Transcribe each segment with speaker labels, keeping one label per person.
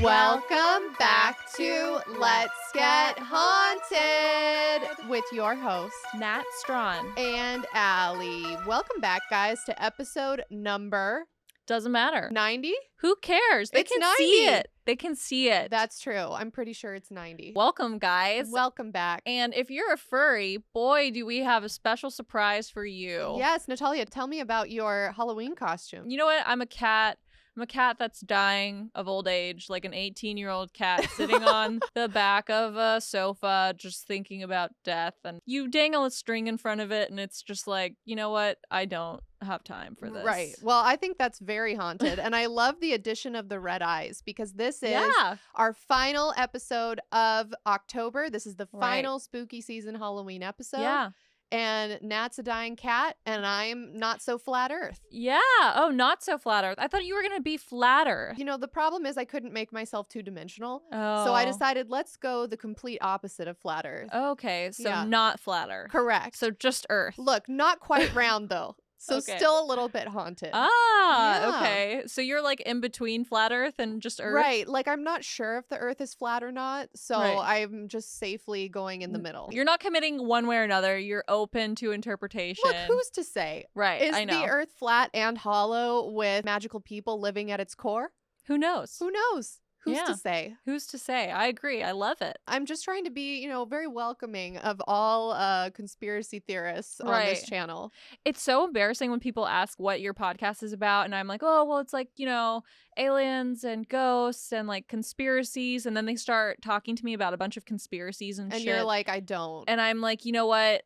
Speaker 1: Welcome back to Let's Get Haunted with your host,
Speaker 2: Nat Strawn
Speaker 1: and Allie. Welcome back, guys, to episode number...
Speaker 2: Doesn't matter.
Speaker 1: 90?
Speaker 2: Who cares? They can
Speaker 1: 90.
Speaker 2: see it. They can see it.
Speaker 1: That's true. I'm pretty sure it's 90.
Speaker 2: Welcome, guys.
Speaker 1: Welcome back.
Speaker 2: And if you're a furry, boy, do we have a special surprise for you.
Speaker 1: Yes, Natalia, tell me about your Halloween costume.
Speaker 2: You know what? I'm a cat. I'm a cat that's dying of old age, like an 18-year-old cat sitting on the back of a sofa just thinking about death. And you dangle a string in front of it, and it's just like, you know what? I don't have time for this.
Speaker 1: Right. Well, I think that's very haunted. And I love the addition of the red eyes because this is our final episode of October. This is the final spooky season Halloween episode.
Speaker 2: Yeah.
Speaker 1: And Nat's a dying cat, and I'm not so flat earth.
Speaker 2: Yeah. Oh, not so flat earth. I thought you were going to be flatter.
Speaker 1: You know, the problem is I couldn't make myself two-dimensional.
Speaker 2: Oh.
Speaker 1: So I decided let's go the complete opposite of flat earth.
Speaker 2: Okay. So not flatter.
Speaker 1: Correct.
Speaker 2: So just earth.
Speaker 1: Look, not quite round, though. So still a little bit haunted.
Speaker 2: Okay. So you're like in between flat earth and just earth?
Speaker 1: Right. Like I'm not sure if the earth is flat or not. So I'm just safely going in the middle.
Speaker 2: You're not committing one way or another. You're open to interpretation.
Speaker 1: Look, who's to say?
Speaker 2: Right.
Speaker 1: Is
Speaker 2: I know.
Speaker 1: the earth flat and hollow with magical people living at its core?
Speaker 2: Who knows?
Speaker 1: Who knows? Who's to say?
Speaker 2: Who's to say? I agree. I love it.
Speaker 1: I'm just trying to be, you know, very welcoming of all conspiracy theorists on this channel.
Speaker 2: It's so embarrassing when people ask what your podcast is about. And I'm like, oh, well, it's like, you know, aliens and ghosts and like conspiracies. And then they start talking to me about a bunch of conspiracies and shit.
Speaker 1: And you're like, I don't.
Speaker 2: And I'm like, you know what?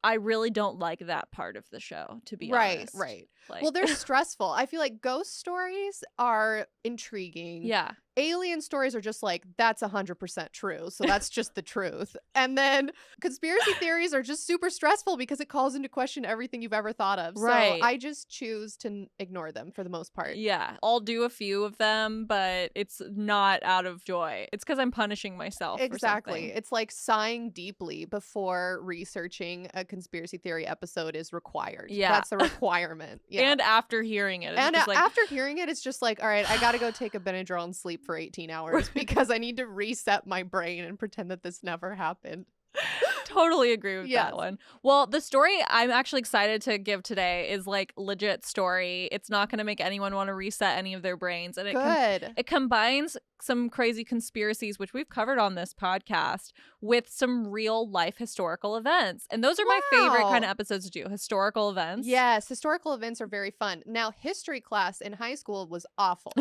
Speaker 2: I really don't like that part of the show, to be honest.
Speaker 1: Right.
Speaker 2: Like,
Speaker 1: well, they're stressful. I feel like ghost stories are intriguing.
Speaker 2: Yeah.
Speaker 1: Alien stories are just like, that's 100% true. So that's just the truth. And then conspiracy theories are just super stressful because it calls into question everything you've ever thought of.
Speaker 2: Right.
Speaker 1: So I just choose to ignore them for the most part.
Speaker 2: Yeah. I'll do a few of them, but it's not out of joy. It's because I'm punishing myself.
Speaker 1: Exactly. It's like sighing deeply before researching a conspiracy theory episode is required.
Speaker 2: Yeah.
Speaker 1: That's a requirement. Yeah.
Speaker 2: And after hearing it.
Speaker 1: And after hearing it, it's just like, all right, I got to go take a Benadryl and sleep for 18 hours because I need to reset my brain and pretend that this never happened.
Speaker 2: Totally agree with that one. Well, the story I'm actually excited to give today is like legit story. It's not going to make anyone want to reset any of their brains. And it combines some crazy conspiracies, which we've covered on this podcast, with some real life historical events. And those are my favorite kind of episodes to do. Historical events.
Speaker 1: Yes. Historical events are very fun. Now, history class in high school was awful,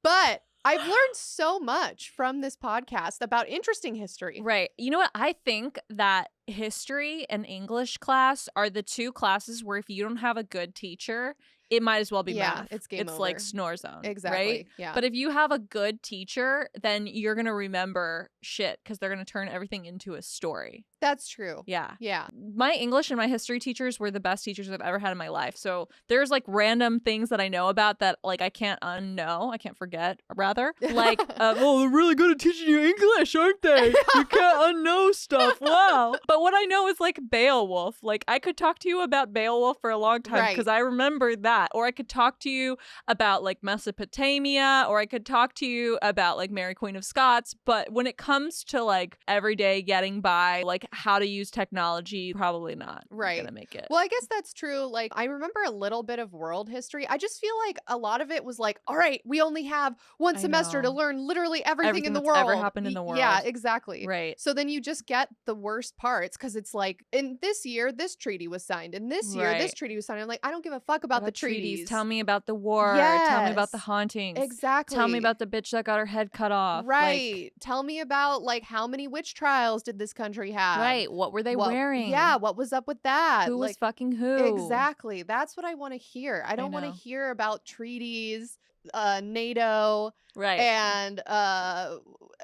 Speaker 1: but I've learned so much from this podcast about interesting history.
Speaker 2: Right. You know what? I think that history and English class are the two classes where if you don't have a good teacher, it might as well be math.
Speaker 1: It's game over.
Speaker 2: It's like snore zone.
Speaker 1: Exactly.
Speaker 2: Right?
Speaker 1: Yeah.
Speaker 2: But if you have a good teacher, then you're going to remember shit because they're going to turn everything into a story.
Speaker 1: That's true.
Speaker 2: Yeah.
Speaker 1: Yeah.
Speaker 2: My English and my history teachers were the best teachers I've ever had in my life. So there's like random things that I know about that like I can't unknow. I can't forget, rather. Like, oh, they're really good at teaching you English, aren't they? You can't unknow stuff. Wow. But what I know is like Beowulf. Like I could talk to you about Beowulf for a long time because I remember that. Or I could talk to you about like Mesopotamia, or I could talk to you about like Mary Queen of Scots. But when it comes to like everyday getting by, like how to use technology, probably not gonna make it.
Speaker 1: Well, I guess that's true. Like I remember a little bit of world history. I just feel like a lot of it was like, all right, we only have one semester to learn literally everything in the world.
Speaker 2: Ever happened in the world.
Speaker 1: Yeah, exactly.
Speaker 2: Right.
Speaker 1: So then you just get the worst parts because it's like in this year, this treaty was signed. In this year, this treaty was signed. I'm like, I don't give a fuck about the treaties.
Speaker 2: Tell me about the war.
Speaker 1: Yes.
Speaker 2: Tell me about the hauntings.
Speaker 1: Exactly.
Speaker 2: Tell me about the bitch that got her head cut off.
Speaker 1: Right.
Speaker 2: Like,
Speaker 1: tell me about like how many witch trials did this country have?
Speaker 2: Right. What were they wearing?
Speaker 1: Yeah. What was up with that?
Speaker 2: Who was fucking who?
Speaker 1: Exactly. That's what I want to hear. I don't want to hear about treaties, NATO, and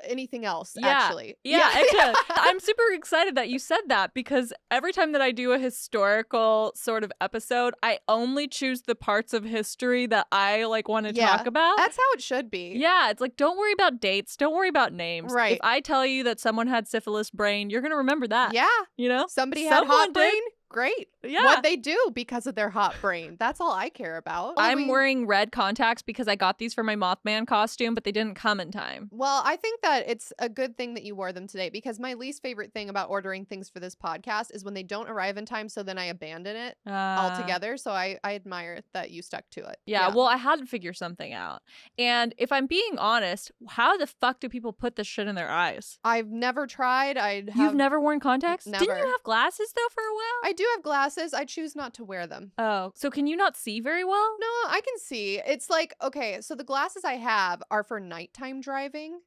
Speaker 1: anything else, actually.
Speaker 2: Yeah, actually. I'm super excited that you said that because every time that I do a historical sort of episode, I only choose the parts of history that I like want to talk about.
Speaker 1: That's how it should be.
Speaker 2: Yeah, it's like, don't worry about dates. Don't worry about names.
Speaker 1: Right.
Speaker 2: If I tell you that someone had syphilis brain, you're going to remember that.
Speaker 1: Yeah.
Speaker 2: You know?
Speaker 1: Somebody had hot brain? Great. what they do because of their hot brain. That's all I care about.
Speaker 2: I'm wearing red contacts because I got these for my Mothman costume, but they didn't come in time.
Speaker 1: Well, I think that it's a good thing that you wore them today, because my least favorite thing about ordering things for this podcast is when they don't arrive in time, so then I abandon it altogether. So I admire that you stuck to it.
Speaker 2: Yeah, well, I had to figure something out. And if I'm being honest, how the fuck do people put this shit in their eyes?
Speaker 1: I've never tried.
Speaker 2: You've never worn contacts?
Speaker 1: Never.
Speaker 2: Didn't you have glasses though for a while?
Speaker 1: I do have glasses. I choose not to wear them.
Speaker 2: Oh, so can you not see very well?
Speaker 1: No, I can see. It's like, okay, so the glasses I have are for nighttime driving.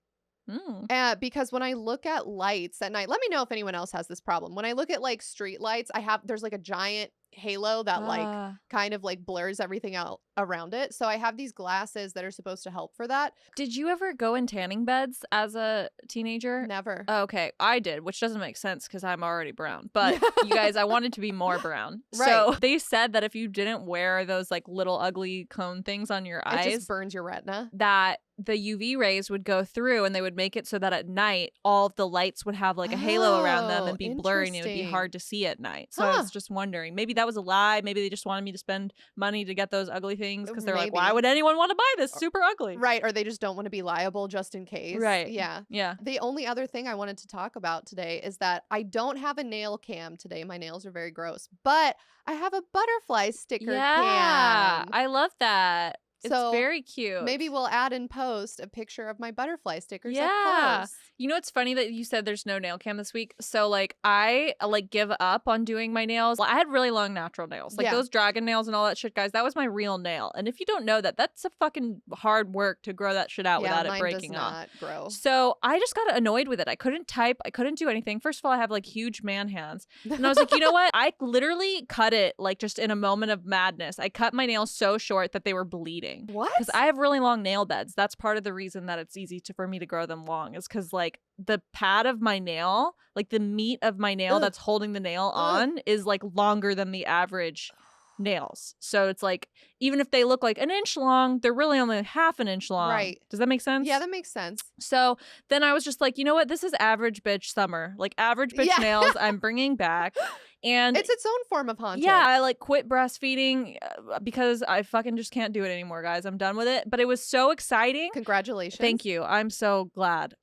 Speaker 1: Because when I look at lights at night, let me know if anyone else has this problem. When I look at like street lights, there's like a giant halo that like kind of like blurs everything out around it. So I have these glasses that are supposed to help for that.
Speaker 2: Did you ever go in tanning beds as a teenager?
Speaker 1: Never.
Speaker 2: Oh, okay, I did, which doesn't make sense because I'm already brown. But you guys, I wanted to be more brown.
Speaker 1: Right.
Speaker 2: So they said that if you didn't wear those like little ugly cone things on your eyes,
Speaker 1: it just burns your retina.
Speaker 2: That the UV rays would go through and they would make it so that at night all of the lights would have like a halo around them and be blurry, and it would be hard to see at night. So I was just wondering, maybe that was a lie. Maybe they just wanted me to spend money to get those ugly things because they're like, why would anyone want to buy this? Super ugly.
Speaker 1: Right. Or they just don't want to be liable just in case.
Speaker 2: Right.
Speaker 1: Yeah.
Speaker 2: Yeah.
Speaker 1: The only other thing I wanted to talk about today is that I don't have a nail cam today. My nails are very gross, but I have a butterfly sticker cam.
Speaker 2: I love that. It's very cute.
Speaker 1: Maybe we'll add in post a picture of my butterfly stickers.
Speaker 2: Yeah. You know, it's funny that you said there's no nail cam this week. So like I like give up on doing my nails. I had really long natural nails. Like those dragon nails and all that shit, guys. That was my real nail. And if you don't know that, that's a fucking hard work to grow that shit out without it breaking off.
Speaker 1: Mine does not grow.
Speaker 2: So I just got annoyed with it. I couldn't type. I couldn't do anything. First of all, I have like huge man hands. And I was like, you know what? I literally cut it like just in a moment of madness. I cut my nails so short that they were bleeding.
Speaker 1: What?
Speaker 2: Because I have really long nail beds. That's part of the reason that it's easy for me to grow them long, is because like the pad of my nail, like the meat of my nail that's holding the nail on is like longer than the average nails. So it's like, even if they look like an inch long, they're really only half an inch long.
Speaker 1: Right.
Speaker 2: Does that make sense?
Speaker 1: Yeah, that makes sense.
Speaker 2: So then I was just like, you know what? This is average bitch summer. Like average bitch nails I'm bringing back. And
Speaker 1: it's its own form of haunted.
Speaker 2: Yeah, I like quit breastfeeding because I fucking just can't do it anymore, guys. I'm done with it. But it was so exciting.
Speaker 1: Congratulations.
Speaker 2: Thank you. I'm so glad.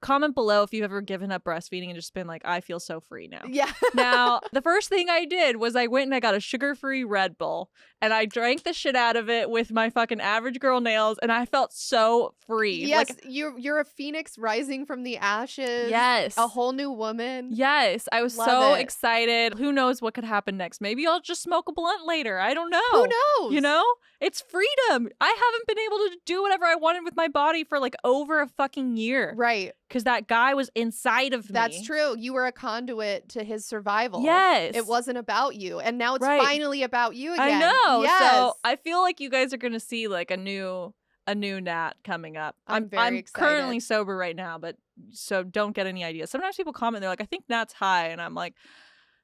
Speaker 2: Comment below if you've ever given up breastfeeding and just been like, I feel so free now.
Speaker 1: Yeah.
Speaker 2: Now, the first thing I did was I went and I got a sugar-free Red Bull and I drank the shit out of it with my fucking average girl nails, and I felt so free.
Speaker 1: Yes,
Speaker 2: like,
Speaker 1: you're a phoenix rising from the ashes.
Speaker 2: Yes.
Speaker 1: A whole new woman.
Speaker 2: Yes. I was so excited. Who knows what could happen next? Maybe I'll just smoke a blunt later. I don't know.
Speaker 1: Who knows?
Speaker 2: You know? It's freedom. I haven't been able to do whatever I wanted with my body for like over a fucking year.
Speaker 1: Right.
Speaker 2: Because that guy was inside of me.
Speaker 1: That's true. You were a conduit to his survival.
Speaker 2: Yes.
Speaker 1: It wasn't about you. And now it's finally about you again.
Speaker 2: I know.
Speaker 1: Yes.
Speaker 2: So I feel like you guys are going to see like a new Nat coming up.
Speaker 1: I'm very excited.
Speaker 2: Currently sober right now, but so don't get any ideas. Sometimes people comment, they're like, I think Nat's high. And I'm like,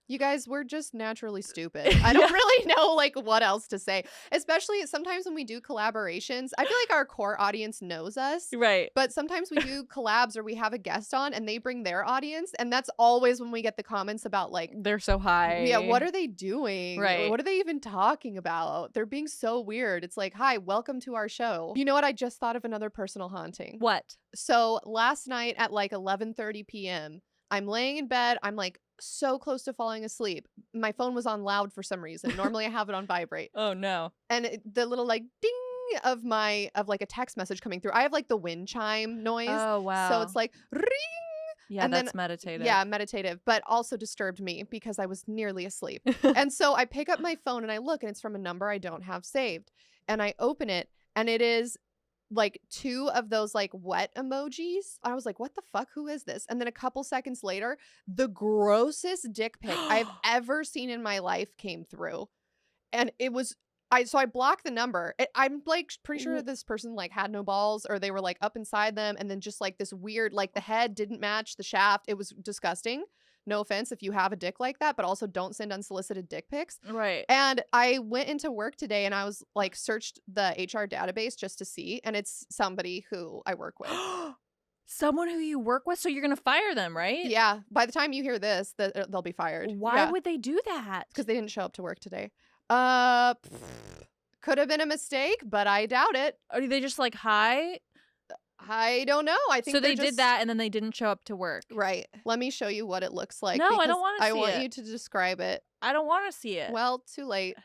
Speaker 1: you guys, we're just naturally stupid. I don't really know like what else to say. Especially sometimes when we do collaborations, I feel like our core audience knows us.
Speaker 2: Right.
Speaker 1: But sometimes we do collabs or we have a guest on and they bring their audience. And that's always when we get the comments about like,
Speaker 2: they're so high.
Speaker 1: Yeah, what are they doing?
Speaker 2: Right.
Speaker 1: What are they even talking about? They're being so weird. It's like, hi, welcome to our show. You know what? I just thought of another personal haunting.
Speaker 2: What?
Speaker 1: So last night at like 11:30 p.m., I'm laying in bed. I'm like so close to falling asleep. My phone was on loud for some reason. Normally I have it on vibrate.
Speaker 2: Oh no.
Speaker 1: And the little like ding of like a text message coming through. I have like the wind chime noise.
Speaker 2: Oh wow.
Speaker 1: So it's like ring.
Speaker 2: Yeah, and that's meditative.
Speaker 1: Yeah, meditative, but also disturbed me because I was nearly asleep. And so I pick up my phone and I look, and it's from a number I don't have saved. And I open it, and it is like 2 of those like wet emojis. I was like, what the fuck? Who is this? And then a couple seconds later, the grossest dick pic I've ever seen in my life came through. And it was, so I blocked the number. I'm like pretty sure this person like had no balls, or they were like up inside them. And then just like this weird, like the head didn't match the shaft. It was disgusting. No offense if you have a dick like that, but also don't send unsolicited dick pics.
Speaker 2: Right.
Speaker 1: And I went into work today and I was like searched the HR database just to see, and it's somebody who I work with.
Speaker 2: Someone who you work with, so you're gonna fire them, right?
Speaker 1: Yeah. By the time you hear this, they'll be fired.
Speaker 2: Why would they do that?
Speaker 1: Because they didn't show up to work today. Could have been a mistake, but I doubt it.
Speaker 2: Are they just like, hi?
Speaker 1: I don't know. I think
Speaker 2: so they did that and then they didn't show up to work.
Speaker 1: Right. Let me show you what it looks like.
Speaker 2: No, I don't want to see it.
Speaker 1: I want you to describe it.
Speaker 2: I don't want to see it.
Speaker 1: Well, too late.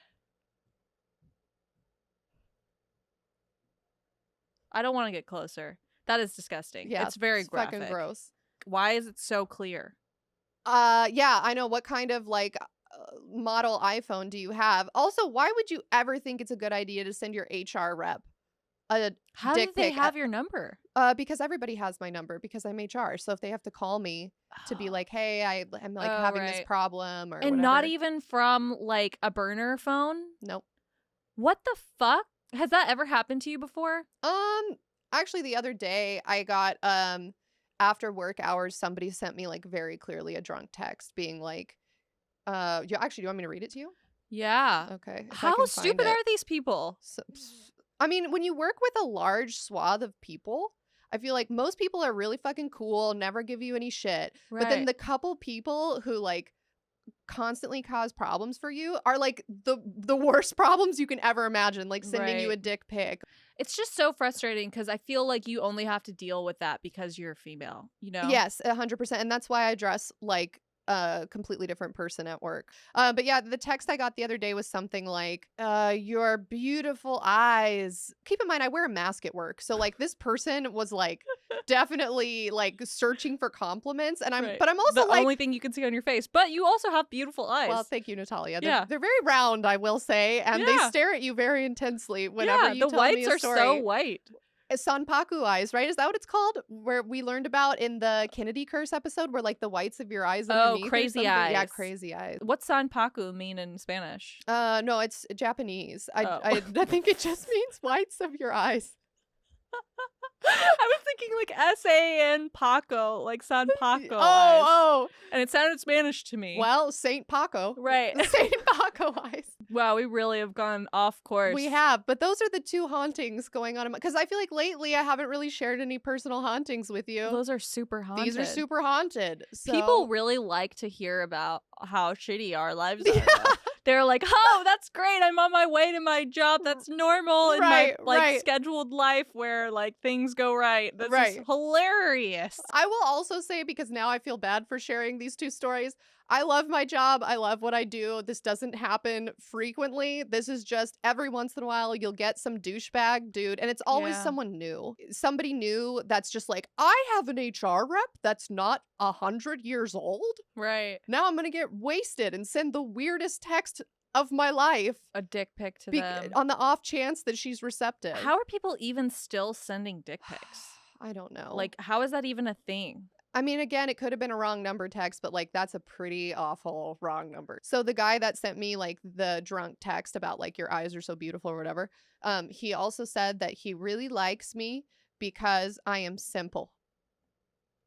Speaker 2: I don't want to get closer. That is disgusting. Yeah, it's very graphic.
Speaker 1: Fucking gross.
Speaker 2: Why is it so clear?
Speaker 1: Yeah, I know. What kind of like model iPhone do you have? Also, why would you ever think it's a good idea to send your HR rep a
Speaker 2: How
Speaker 1: dick
Speaker 2: did they
Speaker 1: pic?
Speaker 2: have your number?
Speaker 1: Because everybody has my number because I'm HR. So if they have to call me to be like, hey, I'm like having this problem or
Speaker 2: and
Speaker 1: whatever.
Speaker 2: not even from like a burner phone?
Speaker 1: Nope.
Speaker 2: What the fuck? Has that ever happened to you before?
Speaker 1: Actually the other day I got after work hours somebody sent me like very clearly a drunk text being like do you want me to read it to you?
Speaker 2: Yeah.
Speaker 1: Okay.
Speaker 2: How stupid are these people?
Speaker 1: So, I mean, when you work with a large swath of people, I feel like most people are really fucking cool, never give you any shit. Right. But then the couple people who like constantly cause problems for you are like the worst problems you can ever imagine, like sending you a dick pic.
Speaker 2: It's just so frustrating because I feel like you only have to deal with that because you're female, you know?
Speaker 1: Yes, 100%. And that's why I dress like a completely different person at work. But yeah, the text I got the other day was something like, your beautiful eyes. Keep in mind, I wear a mask at work. So like this person was like definitely like searching for compliments. And but I'm also
Speaker 2: the only thing you can see on your face, but you also have beautiful eyes.
Speaker 1: Well, thank you, Natalia. They're very round, I will say. And they stare at you very intensely whenever you tell me a story.
Speaker 2: The whites are so white.
Speaker 1: Sanpaku eyes, right? Is that what it's called? Where we learned about in the Kennedy curse episode where like the whites of your eyes underneath.
Speaker 2: Oh, crazy eyes.
Speaker 1: Yeah, crazy eyes.
Speaker 2: What's Sanpaku mean in Spanish?
Speaker 1: No, it's Japanese. I think it just means whites of your eyes.
Speaker 2: I was thinking like S-A-N Paco, like San Paco.
Speaker 1: Oh.
Speaker 2: And it sounded Spanish to me.
Speaker 1: Well, Saint Paco.
Speaker 2: Right.
Speaker 1: Saint Paco eyes.
Speaker 2: Wow, we really have gone off course.
Speaker 1: We have, but those are the two hauntings going on. Because I feel like lately I haven't really shared any personal hauntings with you.
Speaker 2: Those are super haunted.
Speaker 1: These are super haunted. So.
Speaker 2: People really like to hear about how shitty our lives are. They're like, oh, that's great. I'm on my way to my job. That's normal in my scheduled life where like things go right. This is hilarious.
Speaker 1: I will also say, because now I feel bad for sharing these two stories, I love my job. I love what I do. This doesn't happen frequently. This is just every once in a while you'll get some douchebag dude, and it's always someone new. Somebody new that's just like, I have an HR rep that's not 100 years old.
Speaker 2: Right.
Speaker 1: Now I'm gonna get wasted and send the weirdest text of my life.
Speaker 2: A dick pic to them.
Speaker 1: On the off chance that she's receptive.
Speaker 2: How are people even still sending dick pics?
Speaker 1: I don't know.
Speaker 2: Like, how is that even a thing?
Speaker 1: I mean, again, it could have been a wrong number text, but like that's a pretty awful wrong number. So the guy that sent me like the drunk text about like your eyes are so beautiful or whatever, he also said that he really likes me because I am simple.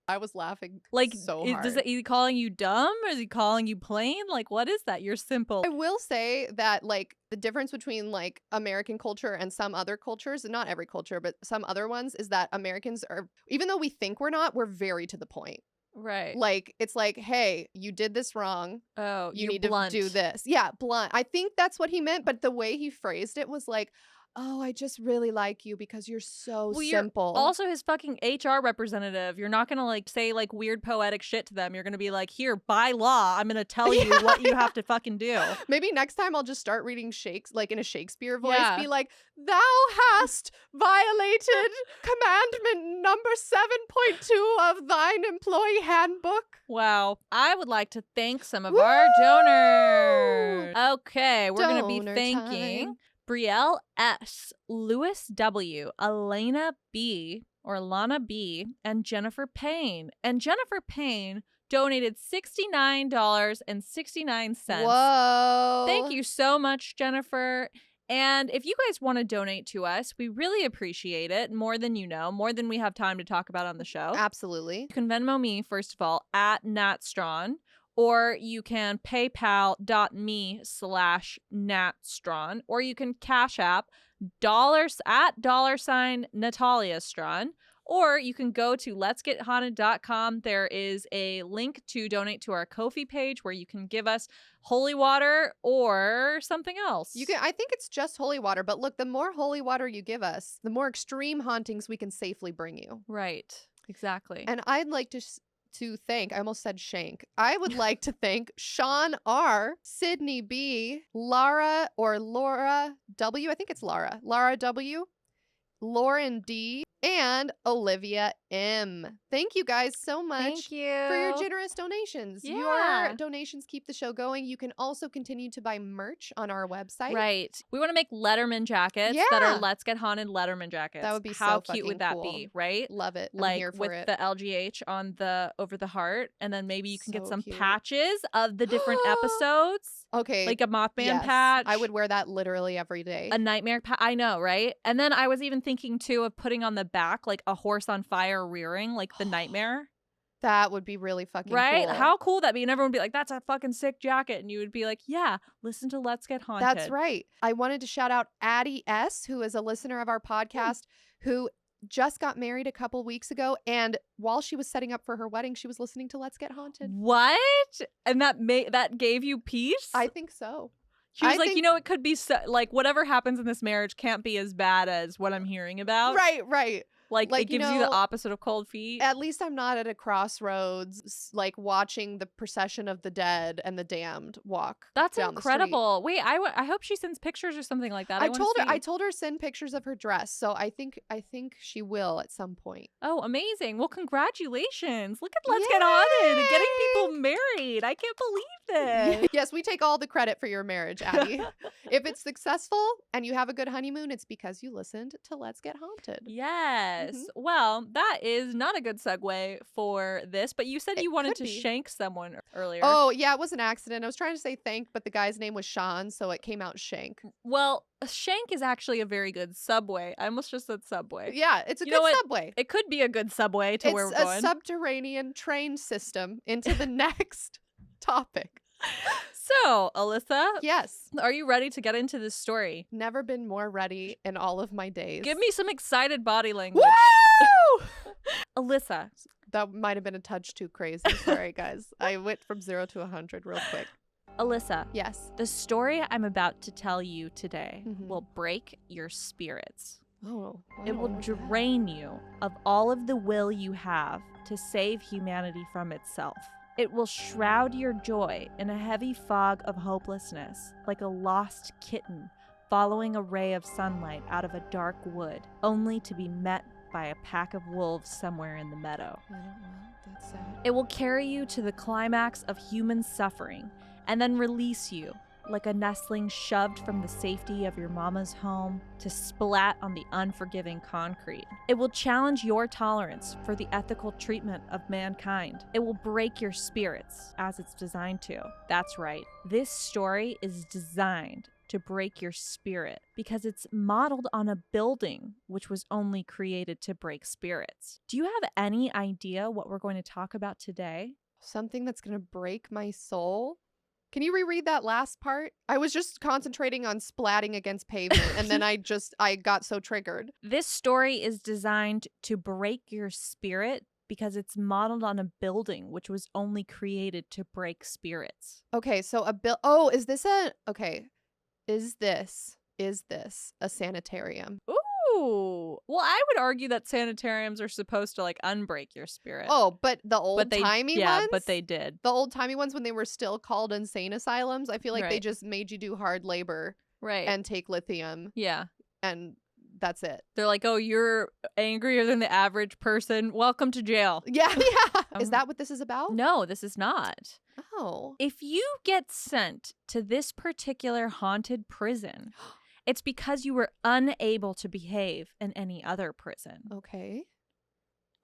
Speaker 1: I was laughing
Speaker 2: like
Speaker 1: so hard.
Speaker 2: Is he calling you dumb? Or is he calling you plain? Like, what is that? You're simple.
Speaker 1: I will say that like the difference between like American culture and some other cultures, not every culture, but some other ones, is that Americans are, even though we think we're not, we're very to the point.
Speaker 2: Right.
Speaker 1: Like, it's like, hey, you did this wrong.
Speaker 2: Oh,
Speaker 1: you need
Speaker 2: blunt.
Speaker 1: to do this. Yeah, blunt. I think that's what he meant, but the way he phrased it was like, oh, I just really like you because you're so simple.
Speaker 2: You're also his fucking HR representative. You're not going to like say like weird poetic shit to them. You're going to be like, here, by law, I'm going to tell you what you have to fucking do. Maybe
Speaker 1: next time I'll just start reading like in a Shakespeare voice. Be like, thou hast violated commandment number 7.2 of thine employee handbook.
Speaker 2: Wow. I would like to thank some of our donors. Okay, we're going to be thanking time. Brielle S., Lewis W., Elena B., or Lana B., and Jennifer Payne. And Jennifer Payne donated $69.69.
Speaker 1: Whoa.
Speaker 2: Thank you so much, Jennifer. And if you guys want to donate to us, we really appreciate it. More than you know, more than we have time to talk about on the show.
Speaker 1: Absolutely.
Speaker 2: You can Venmo me, first of all, at Natstron. Or you can paypal.me/Natstron, or you can Cash App $$ Natalia Strawn, Or you can go to LetsGetHaunted.com. There is a link to donate to our Ko-fi page where you can give us holy water or something else.
Speaker 1: I think it's just holy water, but look, the more holy water you give us, the more extreme hauntings we can safely bring you.
Speaker 2: Right. Exactly.
Speaker 1: And I'd like to thank, I almost said Shank. I would like to thank Sean R, Sydney B, Laura W, I think it's Lara W, Lauren D, and Olivia M. Thank you guys so much.
Speaker 2: Thank you
Speaker 1: for your generous donations.
Speaker 2: Yeah.
Speaker 1: Your donations keep the show going. You can also continue to buy merch on our website.
Speaker 2: Right. We want to make Letterman jackets that are Let's Get Haunted Letterman jackets.
Speaker 1: That would be
Speaker 2: How
Speaker 1: so
Speaker 2: cute would
Speaker 1: fucking
Speaker 2: that
Speaker 1: cool.
Speaker 2: be, right?
Speaker 1: Love it. I'm
Speaker 2: Like
Speaker 1: here for
Speaker 2: with
Speaker 1: it.
Speaker 2: the LGH on the over the heart, and then maybe you can get
Speaker 1: So
Speaker 2: some
Speaker 1: cute.
Speaker 2: patches of the different episodes.
Speaker 1: Okay.
Speaker 2: Like a Mothman
Speaker 1: yes.
Speaker 2: patch.
Speaker 1: I would wear that literally every day.
Speaker 2: A nightmare patch. I know, right? And then I was even thinking too of putting on the back like a horse on fire rearing, like the nightmare.
Speaker 1: That would be really fucking
Speaker 2: right?
Speaker 1: cool.
Speaker 2: How cool would that be? And everyone would be like, that's a fucking sick jacket. And you would be like, yeah, listen to Let's Get Haunted.
Speaker 1: That's right. I wanted to shout out Addie S, who is a listener of our podcast, who just got married a couple weeks ago. And while she was setting up for her wedding, she was listening to Let's Get Haunted.
Speaker 2: What? And that gave you peace?
Speaker 1: I think so.
Speaker 2: She was like, it could be like whatever happens in this marriage can't be as bad as what I'm hearing about.
Speaker 1: Right.
Speaker 2: Like it gives you the opposite of cold feet.
Speaker 1: At least I'm not at a crossroads, like watching the procession of the dead and the damned walk.
Speaker 2: That's
Speaker 1: down
Speaker 2: incredible. Wait, I hope she sends pictures or something like that.
Speaker 1: I told her to send pictures of her dress, so I think she will at some point.
Speaker 2: Oh, amazing! Well, congratulations! Look at Let's Get Haunted getting people married. I can't believe this.
Speaker 1: Yes, we take all the credit for your marriage, Addie. If it's successful and you have a good honeymoon, it's because you listened to Let's Get Haunted.
Speaker 2: Yes. Well, that is not a good segue for this, but you said you wanted to shank someone earlier.
Speaker 1: Oh, yeah, it was an accident. I was trying to say thank, but the guy's name was Sean, so it came out shank.
Speaker 2: Well, shank is actually a very good subway. I almost just said subway.
Speaker 1: Yeah, it's a good subway.
Speaker 2: It could be a good subway to where we're going.
Speaker 1: It's a subterranean train system into the next topic.
Speaker 2: So, Alyssa.
Speaker 1: Yes.
Speaker 2: Are you ready to get into this story?
Speaker 1: Never been more ready in all of my days.
Speaker 2: Give me some excited body language.
Speaker 1: Woo!
Speaker 2: Alyssa.
Speaker 1: That might have been a touch too crazy. Sorry, guys. I went from 0 to 100 real quick.
Speaker 2: Alyssa.
Speaker 1: Yes.
Speaker 2: The story I'm about to tell you today will break your spirits.
Speaker 1: Oh. Wow.
Speaker 2: It will drain you of all of the will you have to save humanity from itself. It will shroud your joy in a heavy fog of hopelessness, like a lost kitten following a ray of sunlight out of a dark wood, only to be met by a pack of wolves somewhere in the meadow.
Speaker 1: That's sad.
Speaker 2: It will carry you to the climax of human suffering and then release you, like a nestling shoved from the safety of your mama's home to splat on the unforgiving concrete. It will challenge your tolerance for the ethical treatment of mankind. It will break your spirits, as it's designed to. That's right. This story is designed to break your spirit because it's modeled on a building which was only created to break spirits. Do you have any idea what we're going to talk about today?
Speaker 1: Something that's going to break my soul? Can you reread that last part? I was just concentrating on splatting against pavement, and then I got so triggered.
Speaker 2: This story is designed to break your spirit because it's modeled on a building which was only created to break spirits.
Speaker 1: Okay, so is this a sanitarium?
Speaker 2: Ooh. Well, I would argue that sanitariums are supposed to unbreak your spirit.
Speaker 1: Oh, but the old-timey ones?
Speaker 2: Yeah, but they did.
Speaker 1: The old-timey ones when they were still called insane asylums, I feel like they just made you do hard labor.
Speaker 2: Right.
Speaker 1: And take lithium.
Speaker 2: Yeah.
Speaker 1: And that's it.
Speaker 2: They're like, oh, you're angrier than the average person. Welcome to jail.
Speaker 1: Yeah. Is that what this is about?
Speaker 2: No, this is not.
Speaker 1: Oh.
Speaker 2: If you get sent to this particular haunted prison, it's because you were unable to behave in any other prison.
Speaker 1: Okay.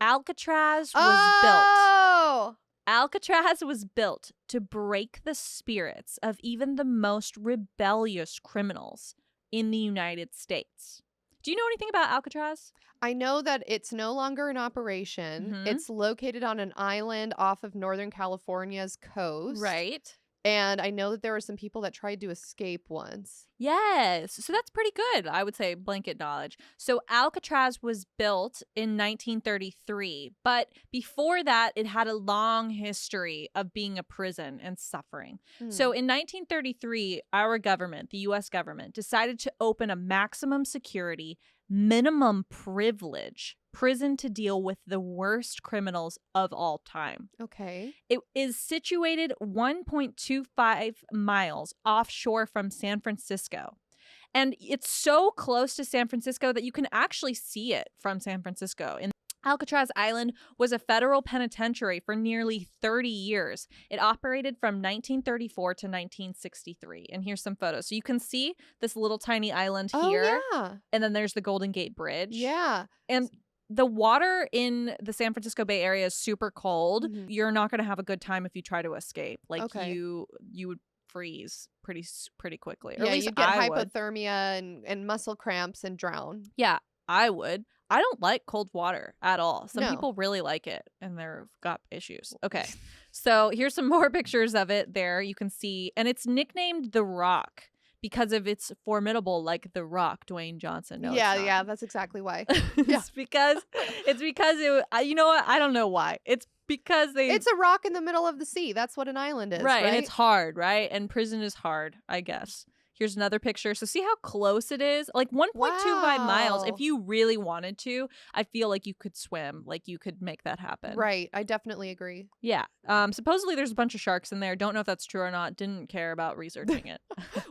Speaker 2: Alcatraz was built. Alcatraz was built to break the spirits of even the most rebellious criminals in the United States. Do you know anything about Alcatraz?
Speaker 1: I know that it's no longer in operation. It's located on an island off of Northern California's coast.
Speaker 2: Right.
Speaker 1: And I know that there were some people that tried to escape once.
Speaker 2: Yes. So that's pretty good, I would say, blanket knowledge. So Alcatraz was built in 1933, but before that, it had a long history of being a prison and suffering. So in 1933, our government, the U.S. government, decided to open a maximum security, minimum privilege prison to deal with the worst criminals of all time.
Speaker 1: Okay.
Speaker 2: It is situated 1.25 miles offshore from San Francisco. And it's so close to San Francisco that you can actually see it from San Francisco. And Alcatraz Island was a federal penitentiary for nearly 30 years. It operated from 1934 to 1963. And here's some photos. So you can see this little tiny island here.
Speaker 1: Oh, yeah.
Speaker 2: And then there's the Golden Gate Bridge.
Speaker 1: Yeah.
Speaker 2: And the water in the San Francisco Bay Area is super cold.
Speaker 1: Mhm.
Speaker 2: You're not going to have a good time if you try to escape. Like
Speaker 1: Okay.
Speaker 2: you would freeze pretty quickly. Or
Speaker 1: Yeah,
Speaker 2: at least
Speaker 1: you'd get
Speaker 2: I would.
Speaker 1: hypothermia and muscle cramps and drown.
Speaker 2: Yeah, I would. I don't like cold water at all. Some
Speaker 1: No.
Speaker 2: people really like it and they've got issues. Okay. So here's some more pictures of it there. You can see, and it's nicknamed The Rock because of its formidable, like The Rock, Dwayne Johnson. No,
Speaker 1: yeah,
Speaker 2: it's not.
Speaker 1: yeah, that's exactly why.
Speaker 2: it's because you know what? I don't know why. It's because
Speaker 1: It's a rock in the middle of the sea. That's what an island is, right?
Speaker 2: and it's hard, right? And prison is hard, I guess. Here's another picture. So see how close it is? Like 1.25 miles.
Speaker 1: Wow.
Speaker 2: If you really wanted to, I feel like you could swim. Like you could make that happen.
Speaker 1: Right. I definitely agree.
Speaker 2: Yeah. Supposedly there's a bunch of sharks in there. Don't know if that's true or not. Didn't care about researching it.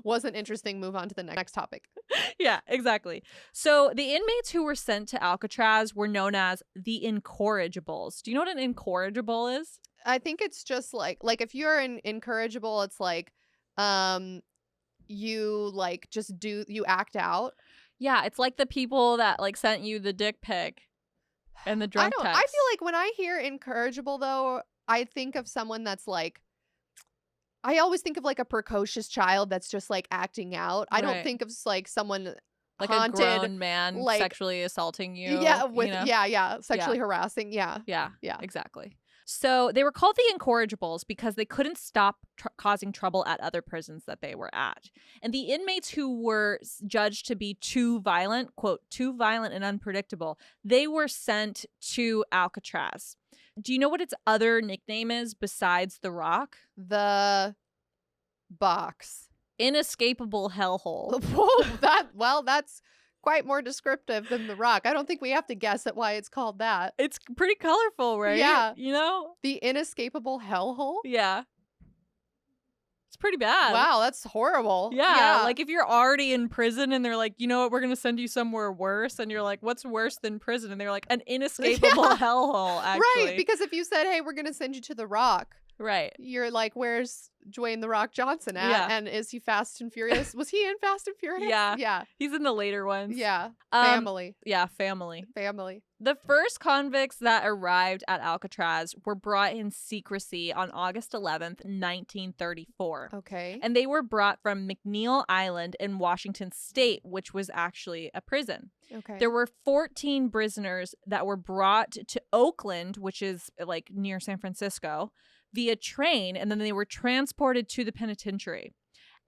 Speaker 1: Wasn't interesting. Move on to the next topic.
Speaker 2: Yeah, exactly. So the inmates who were sent to Alcatraz were known as the incorrigibles. Do you know what an incorrigible is?
Speaker 1: I think it's just like if you're an incorrigible, it's like you like just you act out.
Speaker 2: Yeah, it's like the people that like sent you the dick pic and the drunk text.
Speaker 1: I feel like when I hear incorrigible though, I think of someone that's like, I always think of like a precocious child that's just like acting out. I don't
Speaker 2: Right.
Speaker 1: think of like someone
Speaker 2: like
Speaker 1: haunted,
Speaker 2: a grown man
Speaker 1: like-
Speaker 2: sexually assaulting you.
Speaker 1: yeah,
Speaker 2: you know?
Speaker 1: yeah, sexually harassing. Yeah.
Speaker 2: Yeah,
Speaker 1: Yeah.
Speaker 2: exactly. So they were called the incorrigibles because they couldn't stop causing trouble at other prisons that they were at. And the inmates who were judged to be too violent, quote, too violent and unpredictable, they were sent to Alcatraz. Do you know what its other nickname is besides The Rock?
Speaker 1: The box.
Speaker 2: Inescapable hellhole.
Speaker 1: Whoa, that's quite more descriptive than the rock. I don't think we have to guess at why it's called that.
Speaker 2: It's pretty colorful, right?
Speaker 1: Yeah.
Speaker 2: You know?
Speaker 1: The inescapable hellhole?
Speaker 2: Yeah. It's pretty bad.
Speaker 1: Wow, that's horrible.
Speaker 2: Yeah, like if you're already in prison and they're like, you know what, we're going to send you somewhere worse. And you're like, what's worse than prison? And they're like, an inescapable hellhole, actually.
Speaker 1: Right, because if you said, hey, we're going to send you to the rock,
Speaker 2: right.
Speaker 1: you're like, where's Dwayne the Rock Johnson at?
Speaker 2: Yeah.
Speaker 1: And is he Fast and Furious? Was he in Fast and Furious?
Speaker 2: Yeah.
Speaker 1: Yeah.
Speaker 2: He's in the later ones.
Speaker 1: Yeah.
Speaker 2: Family.
Speaker 1: Family.
Speaker 2: The first convicts that arrived at Alcatraz were brought in secrecy on August 11th, 1934.
Speaker 1: Okay.
Speaker 2: And they were brought from McNeil Island in Washington State, which was actually a prison.
Speaker 1: Okay.
Speaker 2: There were 14 prisoners that were brought to Oakland, which is like near San Francisco, via train, and then they were transported to the penitentiary.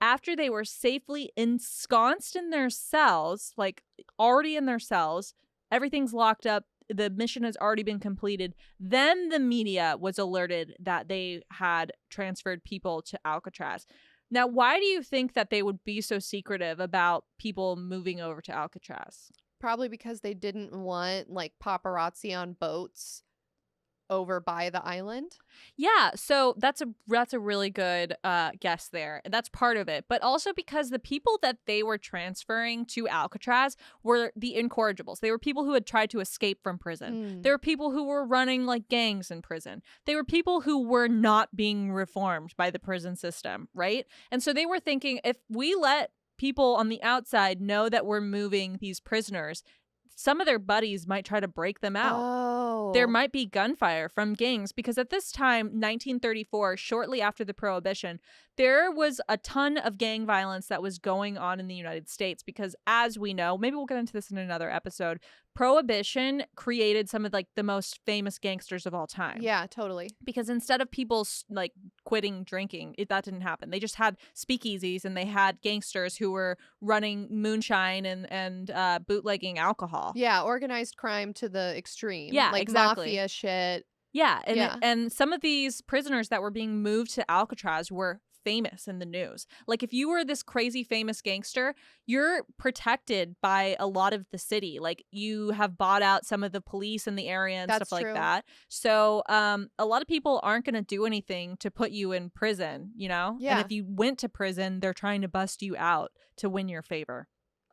Speaker 2: After they were safely ensconced in their cells, like already in their cells, everything's locked up, the mission has already been completed, then the media was alerted that they had transferred people to Alcatraz. Now, why do you think that they would be so secretive about people moving over to Alcatraz?
Speaker 1: Probably because they didn't want like paparazzi on boats over by the island.
Speaker 2: Yeah, so that's a really good guess there. That's part of it. But also because the people that they were transferring to Alcatraz were the incorrigibles. They were people who had tried to escape from prison. There were people who were running like gangs in prison. They were people who were not being reformed by the prison system, right? And so they were thinking, if we let people on the outside know that we're moving these prisoners, some of their buddies might try to break them out.
Speaker 1: Oh.
Speaker 2: There might be gunfire from gangs because at this time, 1934, shortly after the Prohibition, there was a ton of gang violence that was going on in the United States because, as we know, maybe we'll get into this in another episode, Prohibition created some of like the most famous gangsters of all time.
Speaker 1: Yeah, totally.
Speaker 2: Because instead of people like quitting drinking, that didn't happen. They just had speakeasies and they had gangsters who were running moonshine and bootlegging alcohol.
Speaker 1: Yeah, organized crime to the extreme.
Speaker 2: Yeah,
Speaker 1: like
Speaker 2: exactly.
Speaker 1: mafia shit.
Speaker 2: Yeah,
Speaker 1: Yeah.
Speaker 2: and some of these prisoners that were being moved to Alcatraz were famous in the news. Like if you were this crazy famous gangster, you're protected by a lot of the city. Like you have bought out some of the police in the area and
Speaker 1: That's
Speaker 2: stuff
Speaker 1: true.
Speaker 2: like that. So a lot of people aren't going to do anything to put you in prison, you know?
Speaker 1: Yeah.
Speaker 2: And if you went to prison, they're trying to bust you out to win your favor.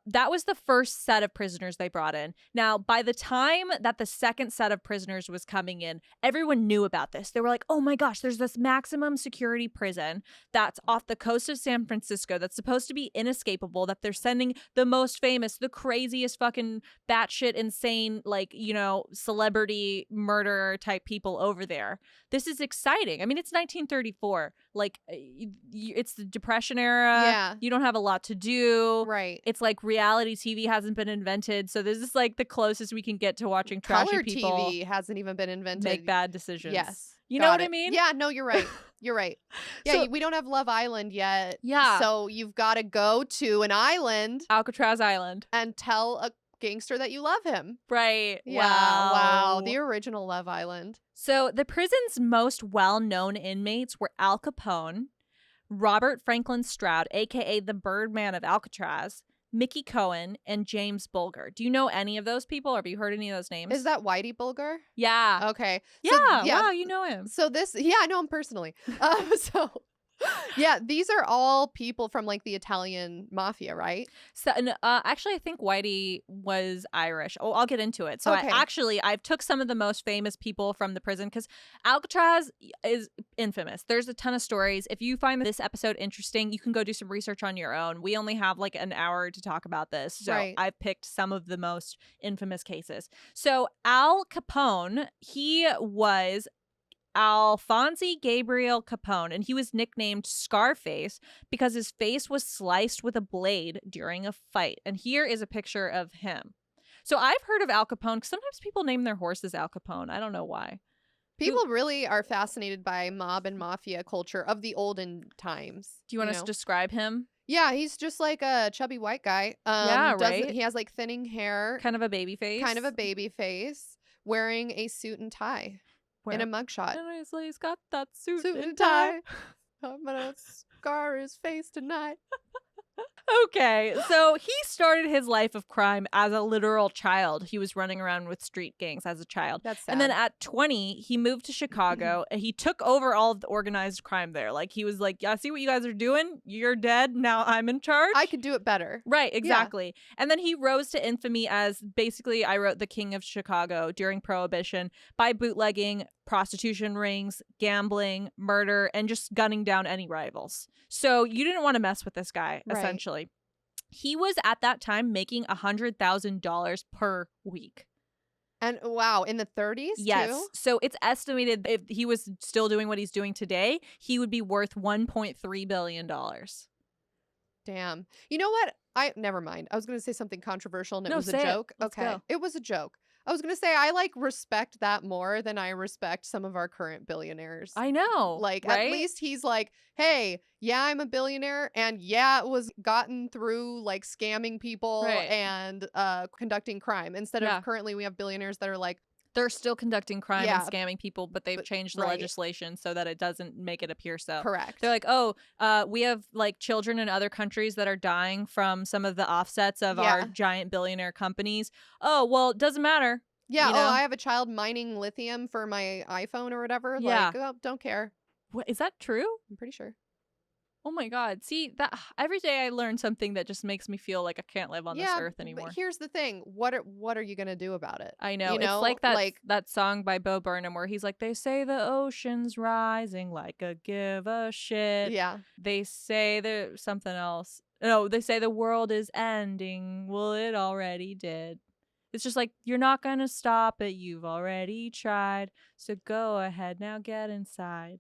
Speaker 2: That was the first set of prisoners they brought in. Now, by the time that the second set of prisoners was coming in, everyone knew about this. They were like, oh my gosh, there's this maximum security prison that's off the coast of San Francisco that's supposed to be inescapable, that they're sending the most famous, the craziest fucking batshit insane, like, you know, celebrity murderer type people over there. This is exciting. I mean, it's 1934. Like, it's the Depression era.
Speaker 1: Yeah.
Speaker 2: You don't have a lot to do.
Speaker 1: Right.
Speaker 2: It's like reality TV hasn't been invented, so this is like the closest we can get to watching trashy
Speaker 1: Color
Speaker 2: people
Speaker 1: TV hasn't even been invented.
Speaker 2: make bad decisions.
Speaker 1: Yes.
Speaker 2: You know
Speaker 1: Got
Speaker 2: what
Speaker 1: it.
Speaker 2: I mean?
Speaker 1: Yeah, no, you're right. You're right. Yeah,
Speaker 2: So-
Speaker 1: we don't have Love Island yet.
Speaker 2: Yeah.
Speaker 1: So you've got to go to an island
Speaker 2: Alcatraz Island.
Speaker 1: and tell a gangster that you love him.
Speaker 2: Right.
Speaker 1: Yeah. Wow. The original Love Island.
Speaker 2: So the prison's most well-known inmates were Al Capone, Robert Franklin Stroud, aka the Birdman of Alcatraz, Mickey Cohen, and James Bulger. Do you know any of those people? Or have you heard any of those names?
Speaker 1: Is that Whitey Bulger?
Speaker 2: Yeah.
Speaker 1: Okay.
Speaker 2: Yeah.
Speaker 1: So, yeah.
Speaker 2: Wow, you know him.
Speaker 1: So this, yeah, I know him personally. Yeah, these are all people from like the Italian mafia, right?
Speaker 2: So, actually, I think Whitey was Irish. Oh, I'll get into it. So,
Speaker 1: Okay.
Speaker 2: I've took some of the most famous people from the prison because Alcatraz is infamous. There's a ton of stories. If you find this episode interesting, you can go do some research on your own. We only have like an hour to talk about this, so
Speaker 1: Right.
Speaker 2: I've picked some of the most infamous cases. So, Al Capone, he was Alphonse Gabriel Capone, and he was nicknamed Scarface because his face was sliced with a blade during a fight. And here is a picture of him. So I've heard of Al Capone because sometimes people name their horses Al Capone. I don't know why.
Speaker 1: People really are fascinated by mob and mafia culture of the olden times.
Speaker 2: Do you want us to describe him?
Speaker 1: Yeah, he's just like a chubby white guy.
Speaker 2: Yeah, right?
Speaker 1: He has like thinning hair,
Speaker 2: Kind of a baby face.
Speaker 1: kind of a baby face, wearing a suit and tie in a mugshot.
Speaker 2: And he's got that suit,
Speaker 1: Suit and tie. I'm gonna scar his face tonight.
Speaker 2: Okay, so he started his life of crime as a literal child. He was running around with street gangs as a child.
Speaker 1: That's sad.
Speaker 2: And then at 20, he moved to Chicago and he took over all of the organized crime there. Like he was like, yeah, see what you guys are doing? You're dead. Now I'm in charge.
Speaker 1: I could do it better.
Speaker 2: Right, exactly. And then he rose to infamy as basically, I wrote the king of Chicago during Prohibition by bootlegging, prostitution rings, gambling, murder, and just gunning down any rivals. So you didn't want to mess with this guy,
Speaker 1: Right.
Speaker 2: essentially. He was at that time making $100,000 per week.
Speaker 1: And wow, in the 30s
Speaker 2: Yes.
Speaker 1: too?
Speaker 2: So it's estimated if he was still doing what he's doing today, he would be worth $1.3 billion.
Speaker 1: Damn. You know what? Never mind. I was going to say something controversial and it
Speaker 2: No,
Speaker 1: was a
Speaker 2: say it.
Speaker 1: joke.
Speaker 2: Let's
Speaker 1: Okay.
Speaker 2: go.
Speaker 1: It was a joke. I was going to say I like respect that more than I respect some of our current billionaires.
Speaker 2: I know.
Speaker 1: Like
Speaker 2: right?
Speaker 1: at least he's like, hey, yeah, I'm a billionaire and yeah, it was gotten through like scamming people
Speaker 2: Right.
Speaker 1: and conducting crime. Instead
Speaker 2: Yeah.
Speaker 1: of currently we have billionaires that are like,
Speaker 2: They're still conducting crime
Speaker 1: Yeah.
Speaker 2: and scamming people, but they've changed the
Speaker 1: right.
Speaker 2: legislation so that it doesn't make it appear so.
Speaker 1: correct.
Speaker 2: They're like, oh, we have like children in other countries that are dying from some of the offsets of
Speaker 1: Yeah.
Speaker 2: our giant billionaire companies. Oh, well, it doesn't matter.
Speaker 1: Yeah,
Speaker 2: you know?
Speaker 1: I have a child mining lithium for my iPhone or whatever.
Speaker 2: Yeah.
Speaker 1: Like, oh, don't care.
Speaker 2: What, is that true?
Speaker 1: I'm pretty sure.
Speaker 2: Oh my God. See, that every day I learn something that just makes me feel like I can't live on this earth anymore.
Speaker 1: But here's the thing. What are you gonna do about it?
Speaker 2: I know.
Speaker 1: You know,
Speaker 2: It's like that
Speaker 1: like-
Speaker 2: that song by Bo Burnham where he's like, they say the ocean's rising like a give a shit.
Speaker 1: Yeah.
Speaker 2: They say there's something else. No, they say the world is ending. Well, it already did. It's just like, you're not going to stop it. You've already tried. So go ahead now, get inside.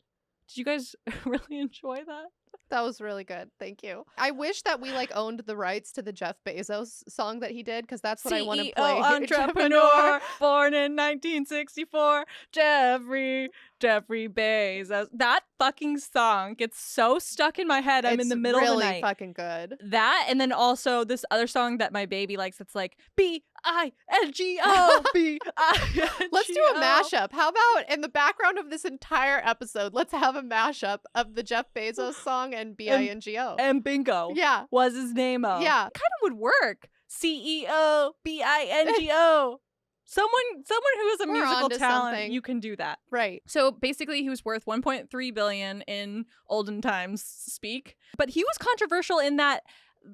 Speaker 2: Did you guys really enjoy that?
Speaker 1: That was really good. Thank you. I wish that we like owned the rights to the Jeff Bezos song that he did, because that's what I want to
Speaker 2: CEO
Speaker 1: play.
Speaker 2: entrepreneur, born in 1964, Jeffrey Bezos. That fucking song gets so stuck in my head. I'm in the middle of the night.
Speaker 1: It's really fucking good.
Speaker 2: That, and then also this other song that my baby likes. It's like Bingo, Bingo.
Speaker 1: Let's do a mashup. How about in the background of this entire episode, let's have a mashup of the Jeff Bezos song and Bingo.
Speaker 2: And Bingo.
Speaker 1: Yeah.
Speaker 2: Was his name.
Speaker 1: Yeah.
Speaker 2: Kind of would work. CEO Bingo. Someone who has a
Speaker 1: We're
Speaker 2: musical
Speaker 1: onto
Speaker 2: talent,
Speaker 1: something.
Speaker 2: you can do that.
Speaker 1: Right.
Speaker 2: So basically he was worth 1.3 billion in olden times speak. But he was controversial in that,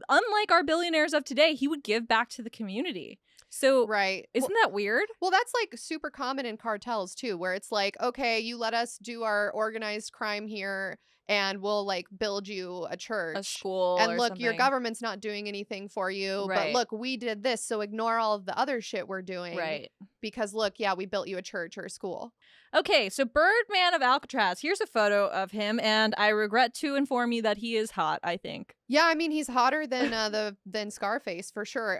Speaker 2: unlike our billionaires of today, he would give back to the community. So
Speaker 1: right.
Speaker 2: Isn't that weird?
Speaker 1: Well, that's like super common in cartels too, where it's like, okay, you let us do our organized crime here and we'll like build you a church,
Speaker 2: A school,
Speaker 1: and
Speaker 2: or
Speaker 1: look,
Speaker 2: something.
Speaker 1: your government's not doing anything for you,
Speaker 2: Right.
Speaker 1: but look, we did this, so ignore all of the other shit we're doing,
Speaker 2: Right.
Speaker 1: because look, yeah, we built you a church or a school.
Speaker 2: Okay, so Birdman of Alcatraz. Here's a photo of him, and I regret to inform you that he is hot, I think.
Speaker 1: Yeah, I mean, he's hotter than than Scarface for sure.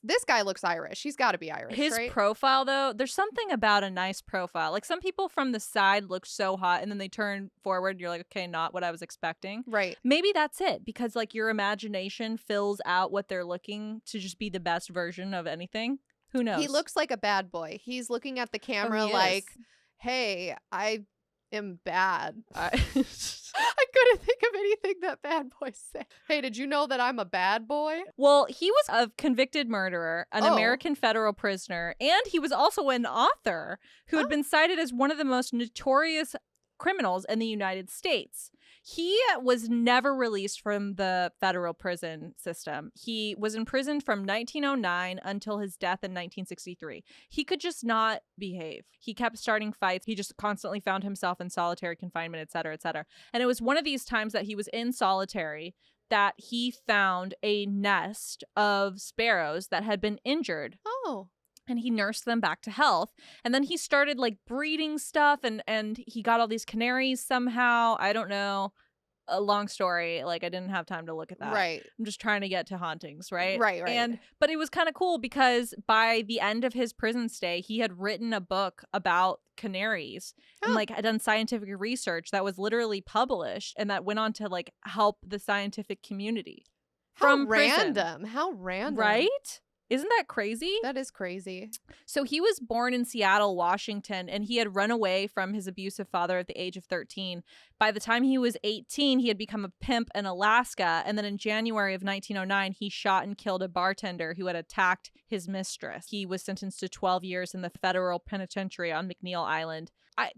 Speaker 1: This guy looks Irish. He's got to be Irish,
Speaker 2: His
Speaker 1: right?
Speaker 2: profile, though, there's something about a nice profile. Like, some people from the side look so hot, and then they turn forward, and you're like, okay, not what I was expecting.
Speaker 1: Right.
Speaker 2: Maybe that's it, because like your imagination fills out what they're looking to just be the best version of anything. Who knows?
Speaker 1: He looks like a bad boy. He's looking at the camera
Speaker 2: he
Speaker 1: like,
Speaker 2: is.
Speaker 1: hey, I am bad.
Speaker 2: I
Speaker 1: couldn't think of anything that bad boys say. Hey, did you know that I'm a bad boy?
Speaker 2: Well, he was a convicted murderer, an
Speaker 1: Oh.
Speaker 2: American federal prisoner, and he was also an author who had been cited as one of the most notorious criminals in the United States. He was never released from the federal prison system. He was imprisoned from 1909 until his death in 1963. He could just not behave. He kept starting fights. He just constantly found himself in solitary confinement, et cetera, et cetera. And it was one of these times that he was in solitary that he found a nest of sparrows that had been injured.
Speaker 1: Oh.
Speaker 2: And he nursed them back to health. And then he started like breeding stuff, and he got all these canaries somehow. I don't know. A long story. Like, I didn't have time to look at that.
Speaker 1: Right.
Speaker 2: I'm just trying to get to hauntings, right?
Speaker 1: Right.
Speaker 2: But it was kind of cool because by the end of his prison stay, he had written a book about canaries and like had done scientific research that was literally published and that went on to like help the scientific community.
Speaker 1: How
Speaker 2: prison.
Speaker 1: random. How random.
Speaker 2: Right? Isn't that crazy?
Speaker 1: That is crazy.
Speaker 2: So he was born in Seattle, Washington, and he had run away from his abusive father at the age of 13. By the time he was 18, he had become a pimp in Alaska. And then in January of 1909, he shot and killed a bartender who had attacked his mistress. He was sentenced to 12 years in the federal penitentiary on McNeil Island.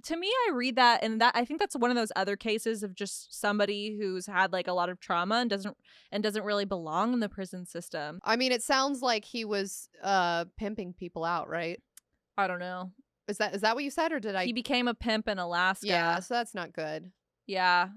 Speaker 2: To me, I read that, and that I think that's one of those other cases of just somebody who's had like a lot of trauma and doesn't really belong in the prison system.
Speaker 1: I mean, it sounds like he was pimping people out, right?
Speaker 2: I don't know.
Speaker 1: Is that what you said, or did I?
Speaker 2: He became a pimp in Alaska.
Speaker 1: Yeah, so that's not good.
Speaker 2: Yeah.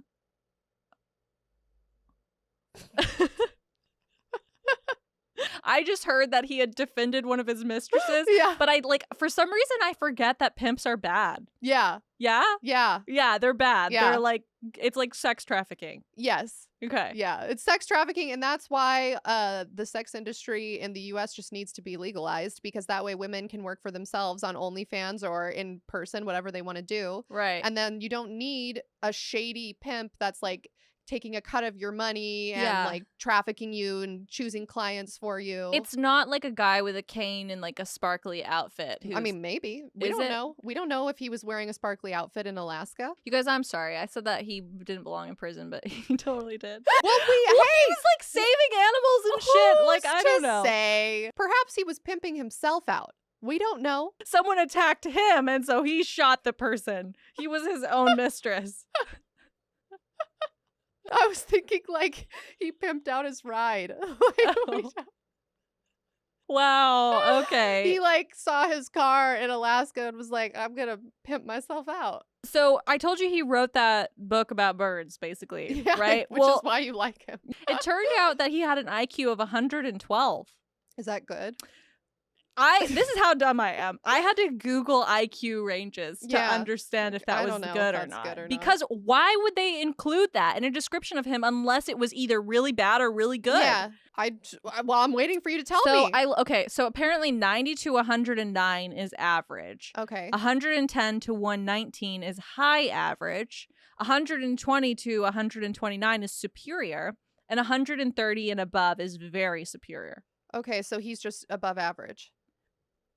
Speaker 2: I just heard that he had defended one of his mistresses.
Speaker 1: Yeah.
Speaker 2: But for some reason, I forget that pimps are bad.
Speaker 1: Yeah.
Speaker 2: Yeah?
Speaker 1: Yeah.
Speaker 2: Yeah, they're bad.
Speaker 1: Yeah.
Speaker 2: They're it's like sex trafficking.
Speaker 1: Yes.
Speaker 2: Okay.
Speaker 1: Yeah. It's sex trafficking, and that's why the sex industry in the US just needs to be legalized, because that way women can work for themselves on OnlyFans or in person, whatever they want to do.
Speaker 2: Right.
Speaker 1: And then you don't need a shady pimp that's like taking a cut of your money and
Speaker 2: Yeah.
Speaker 1: like trafficking you and choosing clients for you.
Speaker 2: It's not like a guy with a cane and like a sparkly outfit.
Speaker 1: I mean, maybe. We
Speaker 2: Is
Speaker 1: don't
Speaker 2: it?
Speaker 1: know. We don't know if he was wearing a sparkly outfit in Alaska.
Speaker 2: You guys, I'm sorry. I said that he didn't belong in prison, but he totally did.
Speaker 1: Well,
Speaker 2: He was like saving animals and shit. Like, I don't
Speaker 1: Who's to
Speaker 2: know.
Speaker 1: say? Perhaps he was pimping himself out. We don't know.
Speaker 2: Someone attacked him, and so he shot the person. He was his own mistress.
Speaker 1: I was thinking like he pimped out his ride.
Speaker 2: Wow. Okay.
Speaker 1: He like saw his car in Alaska and was like, I'm gonna pimp myself out.
Speaker 2: So I told you he wrote that book about birds, basically,
Speaker 1: Yeah,
Speaker 2: right?
Speaker 1: Which is why you like him.
Speaker 2: It turned out that he had an IQ of 112.
Speaker 1: Is that good?
Speaker 2: This is how dumb I am. I had to Google IQ ranges to understand if that was good or not. Because why would they include that in a description of him unless it was either really bad or really good?
Speaker 1: Yeah. I'm waiting for you to tell me.
Speaker 2: So apparently 90 to 109 is average.
Speaker 1: Okay.
Speaker 2: 110 to 119 is high average. 120 to 129 is superior. And 130 and above is very superior.
Speaker 1: Okay, so he's just above average.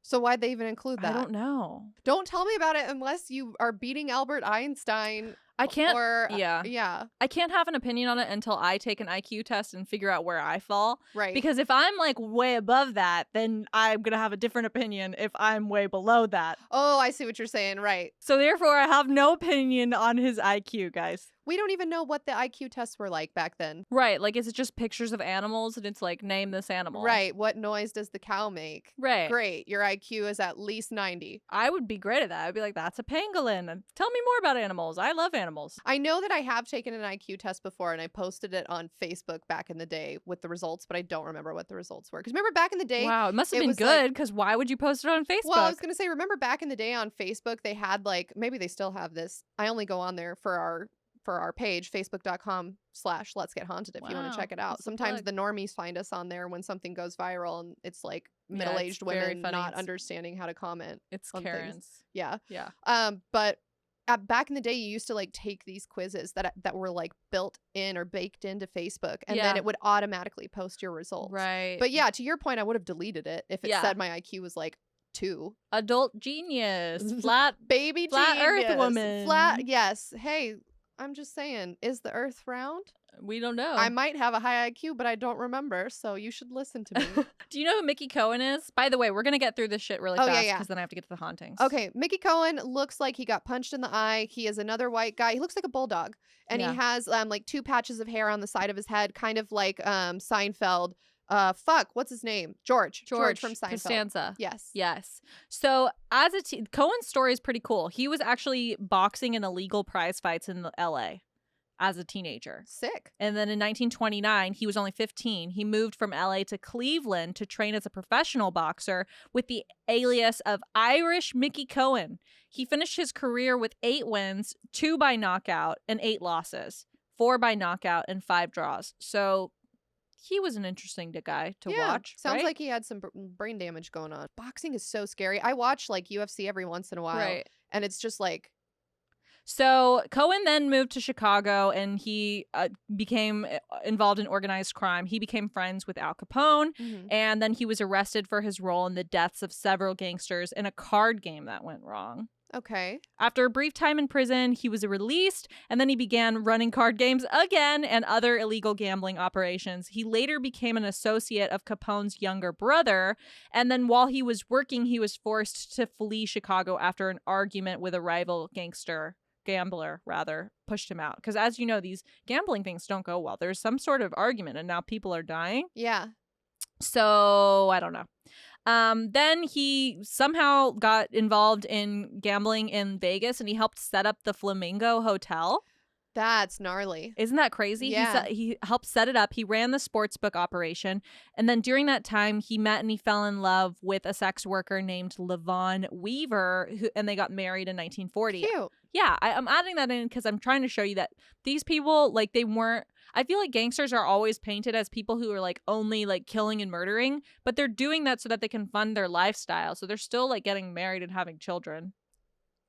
Speaker 1: So why'd they even include that?
Speaker 2: I don't know.
Speaker 1: Don't tell me about it unless you are beating Albert Einstein.
Speaker 2: I can't.
Speaker 1: Yeah.
Speaker 2: I can't have an opinion on it until I take an IQ test and figure out where I fall.
Speaker 1: Right.
Speaker 2: Because if I'm like way above that, then I'm going to have a different opinion if I'm way below that.
Speaker 1: Oh, I see what you're saying. Right.
Speaker 2: So therefore, I have no opinion on his IQ, guys.
Speaker 1: We don't even know what the IQ tests were like back then.
Speaker 2: Right. Like, is it just pictures of animals and it's like, name this animal?
Speaker 1: Right. What noise does the cow make?
Speaker 2: Right.
Speaker 1: Great. Your IQ is at least 90.
Speaker 2: I would be great at that. I'd be like, that's a pangolin. Tell me more about animals. I love animals.
Speaker 1: I know that I have taken an IQ test before and I posted it on Facebook back in the day with the results, but I don't remember what the results were. Because remember back in the day.
Speaker 2: Wow. It must have been good because why would you post it on Facebook?
Speaker 1: Well, I was going to say, remember back in the day on Facebook, they had like, maybe they still have this. I only go on there for our page, facebook.com/LetsGetHaunted if you want to check it out. Sometimes the normies find us on there when something goes viral and it's like middle-aged women not understanding how to comment.
Speaker 2: It's
Speaker 1: Karens.
Speaker 2: Things.
Speaker 1: Yeah.
Speaker 2: Yeah.
Speaker 1: But back in the day, you used to like take these quizzes that were like built in or baked into Facebook and then it would automatically post your results.
Speaker 2: Right.
Speaker 1: But yeah, to your point, I would have deleted it if it said my IQ was like 2.
Speaker 2: Adult genius. Flat
Speaker 1: baby
Speaker 2: flat
Speaker 1: genius.
Speaker 2: earth woman.
Speaker 1: Flat, yes. Hey, I'm just saying, is the earth round?
Speaker 2: We don't know.
Speaker 1: I might have a high IQ, but I don't remember, so you should listen to me.
Speaker 2: Do you know who Mickey Cohen is? By the way, we're going to get through this shit really fast because then I have to get to the hauntings.
Speaker 1: Okay, Mickey Cohen looks like he got punched in the eye. He is another white guy. He looks like a bulldog. And he has like 2 patches of hair on the side of his head, kind of like Seinfeld. What's his name? George from Seinfeld.
Speaker 2: Costanza.
Speaker 1: Yes.
Speaker 2: So as Cohen's story is pretty cool. He was actually boxing in illegal prize fights in LA as a teenager.
Speaker 1: Sick.
Speaker 2: And then in 1929, he was only 15. He moved from LA to Cleveland to train as a professional boxer with the alias of Irish Mickey Cohen. He finished his career with 8 wins, 2 by knockout, and 8 losses, 4 by knockout, and 5 draws. So he was an interesting guy to watch.
Speaker 1: Sounds like he had some brain damage going on. Boxing is so scary. I watch like UFC every once in a while, and it's just like.
Speaker 2: So Cohen then moved to Chicago, and he became involved in organized crime. He became friends with Al Capone, and then he was arrested for his role in the deaths of several gangsters in a card game that went wrong.
Speaker 1: Okay.
Speaker 2: After a brief time in prison, he was released, and then he began running card games again and other illegal gambling operations. He later became an associate of Capone's younger brother, and then while he was working, he was forced to flee Chicago after an argument with a rival gambler, pushed him out. Because as you know, these gambling things don't go well. There's some sort of argument, and now people are dying.
Speaker 1: Yeah.
Speaker 2: So, I don't know. Then he somehow got involved in gambling in Vegas, and he helped set up the Flamingo Hotel.
Speaker 1: That's gnarly.
Speaker 2: Isn't that crazy?
Speaker 1: Yeah.
Speaker 2: He helped set it up. He ran the sportsbook operation. And then during that time, he met and he fell in love with a sex worker named Levon Weaver, and they got married in 1940.
Speaker 1: Cute.
Speaker 2: Yeah, I'm adding that in because I'm trying to show you that these people, like, they weren't. I feel like gangsters are always painted as people who are like only like killing and murdering, but they're doing that so that they can fund their lifestyle. So they're still like getting married and having children.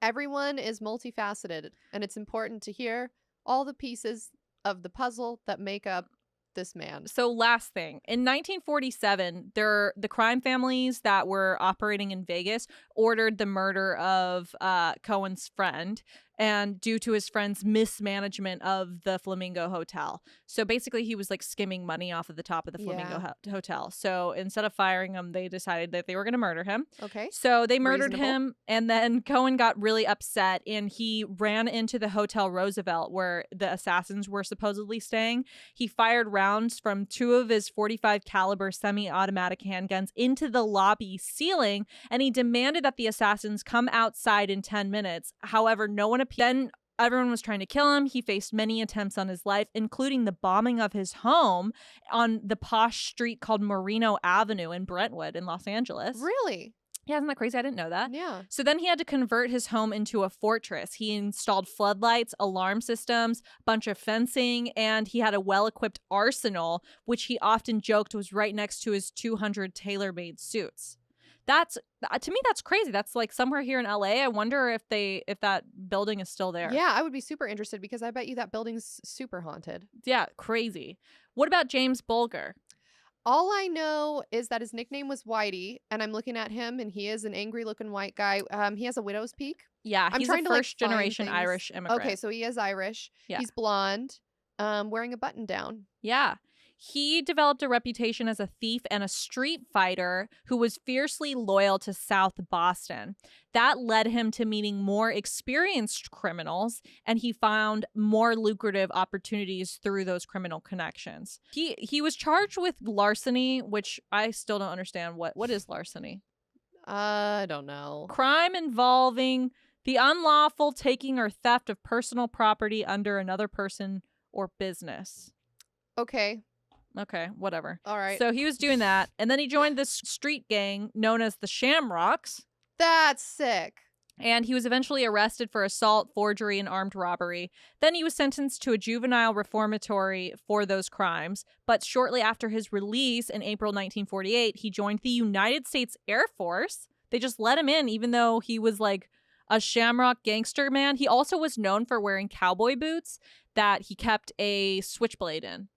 Speaker 1: Everyone is multifaceted, and it's important to hear all the pieces of the puzzle that make up this man.
Speaker 2: So last thing, in 1947, the crime families that were operating in Vegas ordered the murder of Cohen's friend, and due to his friend's mismanagement of the Flamingo Hotel. So basically he was like skimming money off of the top of the Flamingo Hotel. So instead of firing him, they decided that they were going to murder him.
Speaker 1: Okay.
Speaker 2: So they murdered him, and then Cohen got really upset and he ran into the Hotel Roosevelt where the assassins were supposedly staying. He fired rounds from 2 of his .45 caliber semi-automatic handguns into the lobby ceiling, and he demanded that the assassins come outside in 10 minutes. However, no one appeared. Then Everyone was trying to kill him. He faced many attempts on his life, including the bombing of his home on the posh street called Moreno Avenue in Brentwood in Los Angeles.
Speaker 1: Really?
Speaker 2: Yeah, isn't that crazy? I didn't know that.
Speaker 1: Yeah.
Speaker 2: So then he had to convert his home into a fortress. He installed floodlights, alarm systems, a bunch of fencing, and he had a well-equipped arsenal, which he often joked was right next to his 200 tailor-made suits. That's, to me, that's crazy. That's like somewhere here in LA. I wonder if that building is still there.
Speaker 1: Yeah, I would be super interested because I bet you that building's super haunted.
Speaker 2: Yeah, crazy. What about James Bulger?
Speaker 1: All I know is that his nickname was Whitey, and I'm looking at him, and he is an angry-looking white guy. He has a widow's peak.
Speaker 2: Yeah,
Speaker 1: I'm
Speaker 2: he's
Speaker 1: trying
Speaker 2: a
Speaker 1: to, like,
Speaker 2: first-generation
Speaker 1: find
Speaker 2: Irish immigrant.
Speaker 1: Okay, so he is Irish.
Speaker 2: Yeah.
Speaker 1: He's blonde, wearing a button-down.
Speaker 2: Yeah. He developed a reputation as a thief and a street fighter who was fiercely loyal to South Boston. That led him to meeting more experienced criminals, and he found more lucrative opportunities through those criminal connections. He was charged with larceny, which I still don't understand. What is larceny?
Speaker 1: I don't know.
Speaker 2: Crime involving the unlawful taking or theft of personal property under another person or business.
Speaker 1: Okay.
Speaker 2: Okay, whatever.
Speaker 1: All right.
Speaker 2: So he was doing that, and then he joined this street gang known as the Shamrocks,
Speaker 1: That's sick.
Speaker 2: and he was eventually arrested for assault, forgery, and armed robbery. Then he was sentenced to a juvenile reformatory for those crimes, but shortly after his release in April 1948, he joined the United States Air Force. They just let him in, even though he was like a Shamrock gangster man. He also was known for wearing cowboy boots that he kept a switchblade in.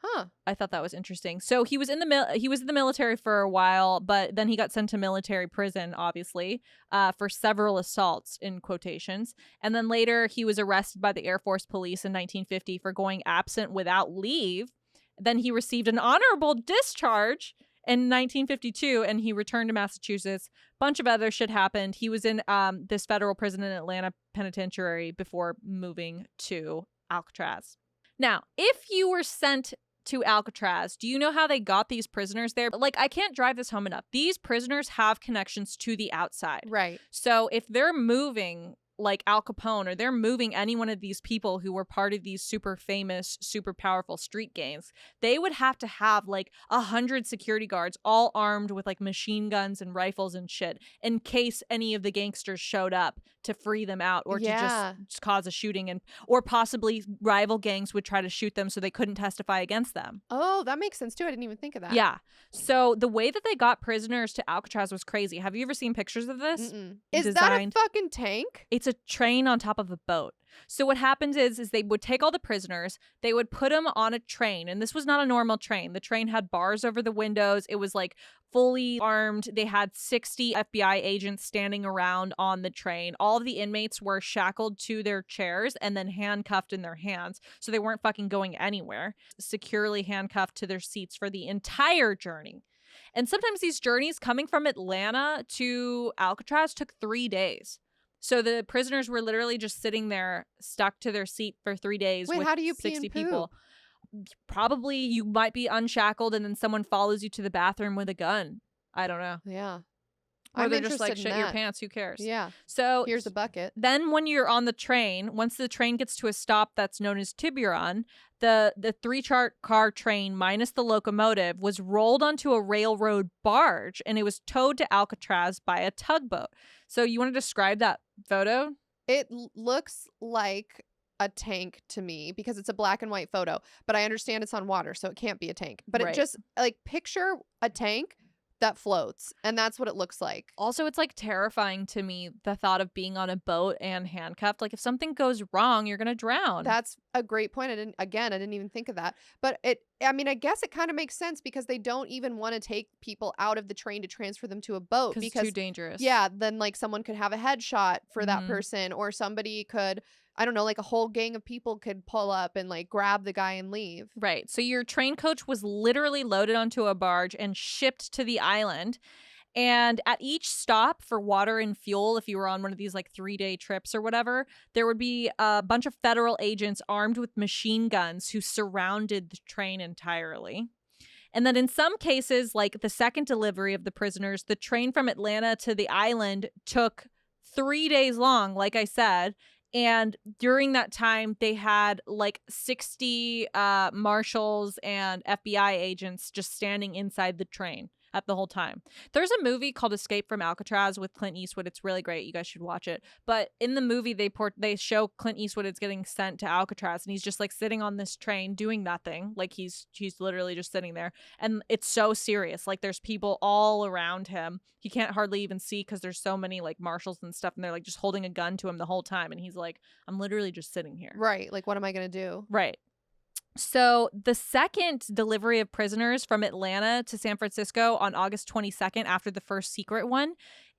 Speaker 1: Huh.
Speaker 2: I thought that was interesting. So he was in the military for a while, but then he got sent to military prison, obviously, for several assaults in quotations. And then later he was arrested by the Air Force Police in 1950 for going absent without leave. Then he received an honorable discharge in 1952, and he returned to Massachusetts. Bunch of other shit happened. He was in this federal prison in Atlanta Penitentiary before moving to Alcatraz. Now, if you were sent to Alcatraz, do you know how they got these prisoners there? Like, I can't drive this home enough. These prisoners have connections to the outside.
Speaker 1: Right.
Speaker 2: So if they're moving like Al Capone, or they're moving any one of these people who were part of these super famous, super powerful street gangs, they would have to have like 100 security guards all armed with like machine guns and rifles and shit in case any of the gangsters showed up to free them out, or to just cause a shooting, and or possibly rival gangs would try to shoot them so they couldn't testify against them.
Speaker 1: Oh, that makes sense too. I didn't even think of that.
Speaker 2: Yeah. So the way that they got prisoners to Alcatraz was crazy. Have you ever seen pictures of this?
Speaker 1: Is that a fucking tank?
Speaker 2: It's a train on top of a boat. So what happens is they would take all the prisoners, they would put them on a train, and this was not a normal train. The train had bars over the windows. It was like fully armed. They had 60 FBI agents standing around on the train. All of the inmates were shackled to their chairs and then handcuffed in their hands, so they weren't fucking going anywhere. Securely handcuffed to their seats for the entire journey. And sometimes these journeys coming from Atlanta to Alcatraz took 3 days. So the prisoners were literally just sitting there stuck to their seat for 3 days.
Speaker 1: Wait,
Speaker 2: with
Speaker 1: how do you pee
Speaker 2: 60
Speaker 1: and poo?
Speaker 2: people. Probably you might be unshackled and then someone follows you to the bathroom with a gun. I don't know.
Speaker 1: Yeah.
Speaker 2: Or
Speaker 1: I'm
Speaker 2: they're just like,
Speaker 1: interested in
Speaker 2: shit your
Speaker 1: that.
Speaker 2: pants, who cares?
Speaker 1: Yeah.
Speaker 2: So
Speaker 1: Here's a bucket.
Speaker 2: then when you're on the train, once the train gets to a stop that's known as Tiburon, the 3-car train minus the locomotive was rolled onto a railroad barge, and it was towed to Alcatraz by a tugboat. So you want to describe that photo?
Speaker 1: It looks like a tank to me because it's a black and white photo, but I understand it's on water, so it can't be a tank. But
Speaker 2: Right.
Speaker 1: it just, like, picture a tank that floats, and that's what it looks like.
Speaker 2: Also, it's like terrifying to me, the thought of being on a boat and handcuffed. Like if something goes wrong, you're going to drown.
Speaker 1: That's a great point. I didn't even think of that. But I guess it kind of makes sense because they don't even want to take people out of the train to transfer them to a boat
Speaker 2: because it's too dangerous.
Speaker 1: Yeah, then like someone could have a headshot for that
Speaker 2: Mhm.
Speaker 1: person, or somebody could, I don't know, like a whole gang of people could pull up and like grab the guy and leave.
Speaker 2: Right. So your train coach was literally loaded onto a barge and shipped to the island. And at each stop for water and fuel, if you were on one of these like 3-day trips or whatever, there would be a bunch of federal agents armed with machine guns who surrounded the train entirely. And then in some cases, like the second delivery of the prisoners, the train from Atlanta to the island took 3 days long, like I said. And during that time, they had like 60 marshals and FBI agents just standing inside the train at the whole time. There's a movie called Escape from Alcatraz with Clint Eastwood. It's really great. You guys should watch it. But in the movie, they show Clint Eastwood is getting sent to Alcatraz, and he's just like sitting on this train doing nothing. Like he's literally just sitting there, and it's so serious. Like there's people all around him. He can't hardly even see because there's so many like marshals and stuff, and they're like just holding a gun to him the whole time, and he's like, I'm literally just sitting here.
Speaker 1: Right. Like, what am I gonna do?
Speaker 2: Right. So the second delivery of prisoners from Atlanta to San Francisco on August 22nd, after the first secret one,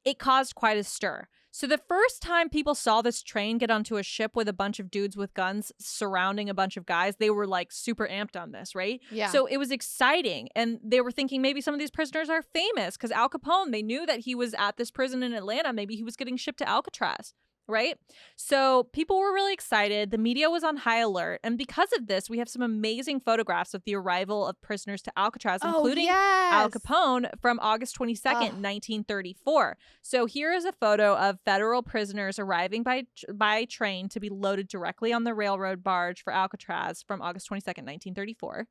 Speaker 2: it caused quite a stir. So the first time people saw this train get onto a ship with a bunch of dudes with guns surrounding a bunch of guys, they were like super amped on this, right?
Speaker 1: Yeah.
Speaker 2: So it was exciting. And they were thinking maybe some of these prisoners are famous because Al Capone, they knew that he was at this prison in Atlanta. Maybe he was getting shipped to Alcatraz. Right? So people were really excited. The media was on high alert. And because of this, we have some amazing photographs of the arrival of prisoners to Alcatraz, including Al Capone from August 22nd, 1934. So here is a photo of federal prisoners arriving by train to be loaded directly on the railroad barge for Alcatraz from August 22nd, 1934.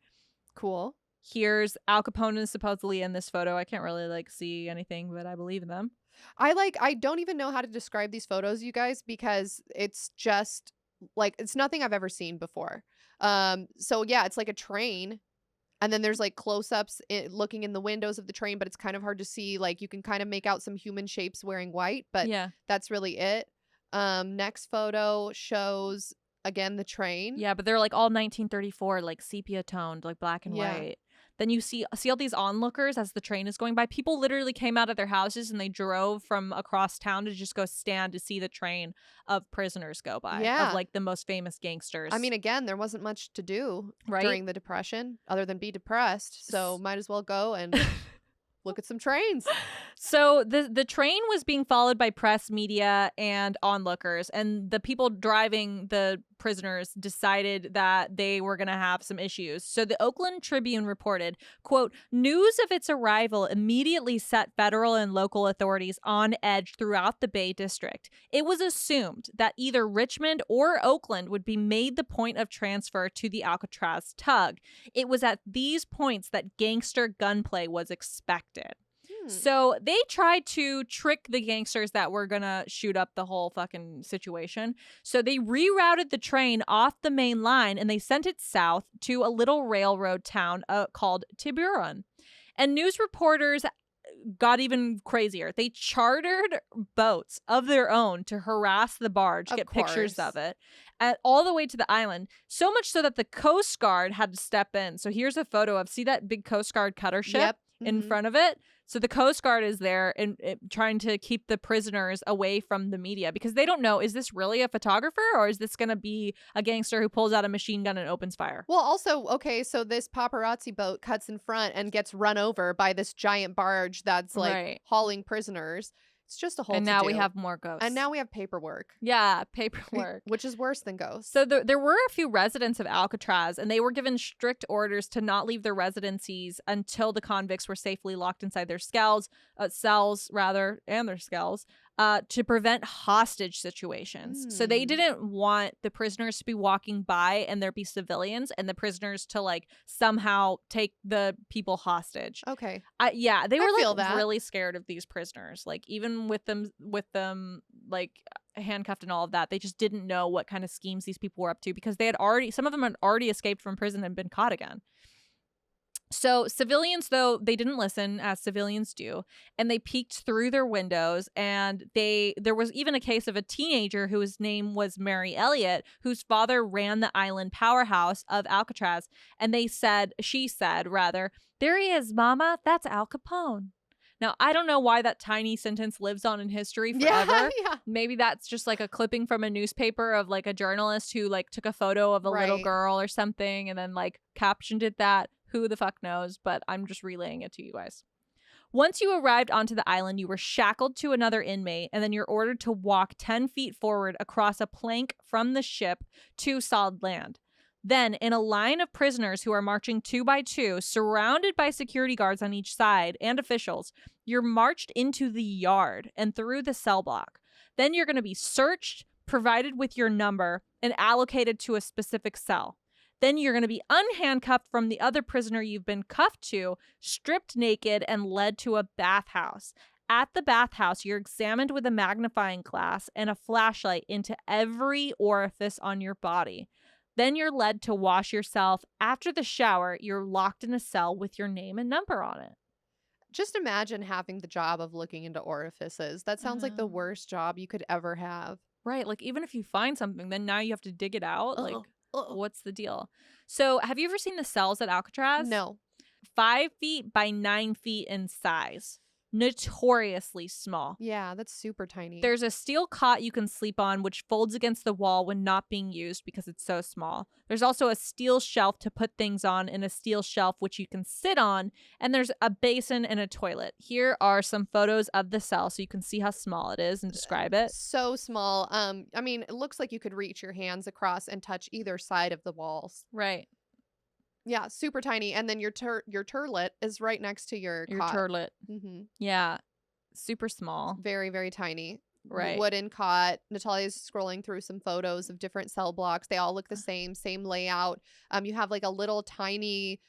Speaker 1: Cool.
Speaker 2: Here's Al Capone is supposedly in this photo. I can't really like see anything, but I believe in them.
Speaker 1: I don't even know how to describe these photos, you guys, because it's just like, it's nothing I've ever seen before. So yeah, it's like a train, and then there's like close-ups looking in the windows of the train, but it's kind of hard to see. Like, you can kind of make out some human shapes wearing white, but
Speaker 2: yeah,
Speaker 1: that's really it. Next photo shows again the train.
Speaker 2: Yeah, but they're like all 1934, like sepia toned, like black and white. Then you see all these onlookers as the train is going by. People literally came out of their houses and they drove from across town to just go stand to see the train of prisoners go by.
Speaker 1: Yeah.
Speaker 2: Of like the most famous gangsters.
Speaker 1: I mean, again, there wasn't much to do
Speaker 2: right?
Speaker 1: during the Depression other than be depressed. So might as well go and look at some trains.
Speaker 2: So the train was being followed by press, media, and onlookers, and the people driving the prisoners decided that they were going to have some issues. So the Oakland Tribune reported, quote, news of its arrival immediately set federal and local authorities on edge throughout the Bay District. It was assumed that either Richmond or Oakland would be made the point of transfer to the Alcatraz tug. It was at these points that gangster gunplay was expected. So they tried to trick the gangsters that were gonna shoot up the whole fucking situation. So they rerouted the train off the main line and they sent it south to a little railroad town called Tiburon. And news reporters got even crazier. They chartered boats of their own to harass the barge, get pictures of it, all the way to the island. So much so that the Coast Guard had to step in. So here's a photo of, see that big Coast Guard cutter ship in front of it? So the Coast Guard is there and trying to keep the prisoners away from the media because they don't know, is this really a photographer or is this going to be a gangster who pulls out a machine gun and opens fire?
Speaker 1: Well, also, okay, so this paparazzi boat cuts in front and gets run over by this giant barge that's like hauling prisoners. It's just a whole
Speaker 2: And now we have more ghosts.
Speaker 1: And now we have paperwork.
Speaker 2: Yeah, paperwork.
Speaker 1: Which is worse than ghosts.
Speaker 2: So there were a few residents of Alcatraz, and they were given strict orders to not leave their residencies until the convicts were safely locked inside their cells, and their skells, to prevent hostage situations. So they didn't want the prisoners to be walking by and there be civilians and the prisoners to like somehow take the people hostage.
Speaker 1: Okay.
Speaker 2: They were like really scared of these prisoners. Like even with them like handcuffed and all of that, they just didn't know what kind of schemes these people were up to because some of them had already escaped from prison and been caught again. So civilians, though, they didn't listen, as civilians do, and they peeked through their windows, and there was even a case of a teenager whose name was Mary Elliott, whose father ran the island powerhouse of Alcatraz, and she said, there he is, Mama, that's Al Capone. Now, I don't know why that tiny sentence lives on in history forever. Yeah. Maybe that's just like a clipping from a newspaper of like a journalist who like took a photo of a little girl or something and then like captioned it that. Who the fuck knows, but I'm just relaying it to you guys. Once you arrived onto the island, you were shackled to another inmate, and then you're ordered to walk 10 feet forward across a plank from the ship to solid land. Then, in a line of prisoners who are marching 2 by 2, surrounded by security guards on each side and officials, you're marched into the yard and through the cell block. Then you're going to be searched, provided with your number, and allocated to a specific cell. Then you're going to be unhandcuffed from the other prisoner you've been cuffed to, stripped naked, and led to a bathhouse. At the bathhouse, you're examined with a magnifying glass and a flashlight into every orifice on your body. Then you're led to wash yourself. After the shower, you're locked in a cell with your name and number on it.
Speaker 1: Just imagine having the job of looking into orifices. That sounds like the worst job you could ever have.
Speaker 2: Right. Like, even if you find something, then now you have to dig it out. Like, what's the deal? So, have you ever seen the cells at Alcatraz?
Speaker 1: No.
Speaker 2: 5 feet by 9 feet in size. Notoriously small.
Speaker 1: Yeah, that's super tiny.
Speaker 2: There's a steel cot you can sleep on, which folds against the wall when not being used because it's so small. There's also a steel shelf to put things on and a steel shelf which you can sit on. And there's a basin and a toilet. Here are some photos of the cell so you can see how small it is and describe it.
Speaker 1: So small. I mean, it looks like you could reach your hands across and touch either side of the walls.
Speaker 2: Right.
Speaker 1: Yeah, super tiny. And then your turlet is right next to your cot.
Speaker 2: Turlet.
Speaker 1: Mm-hmm.
Speaker 2: Yeah. Super small.
Speaker 1: Very, very tiny.
Speaker 2: Right.
Speaker 1: Wooden cot. Natalia's scrolling through some photos of different cell blocks. They all look the same layout. You have like a little tiny,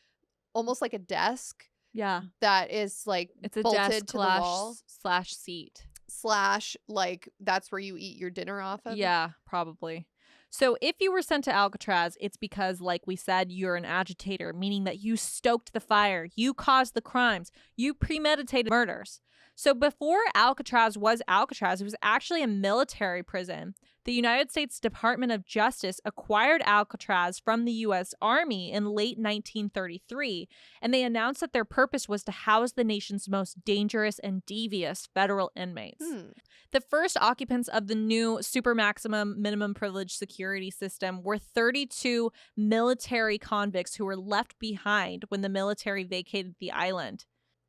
Speaker 1: almost like a desk.
Speaker 2: Yeah.
Speaker 1: That is like
Speaker 2: it's a
Speaker 1: bolted
Speaker 2: desk
Speaker 1: to the wall.
Speaker 2: slash seat.
Speaker 1: Slash, like that's where you eat your dinner off of.
Speaker 2: Yeah, probably. So if you were sent to Alcatraz, it's because, like we said, you're an agitator, meaning that you stoked the fire, you caused the crimes, you premeditated murders. So before Alcatraz, it was actually a military prison. The United States Department of Justice acquired Alcatraz from the U.S. Army in late 1933, and they announced that their purpose was to house the nation's most dangerous and devious federal inmates. The first occupants of the new super maximum minimum privilege security system were 32 military convicts who were left behind when the military vacated the island.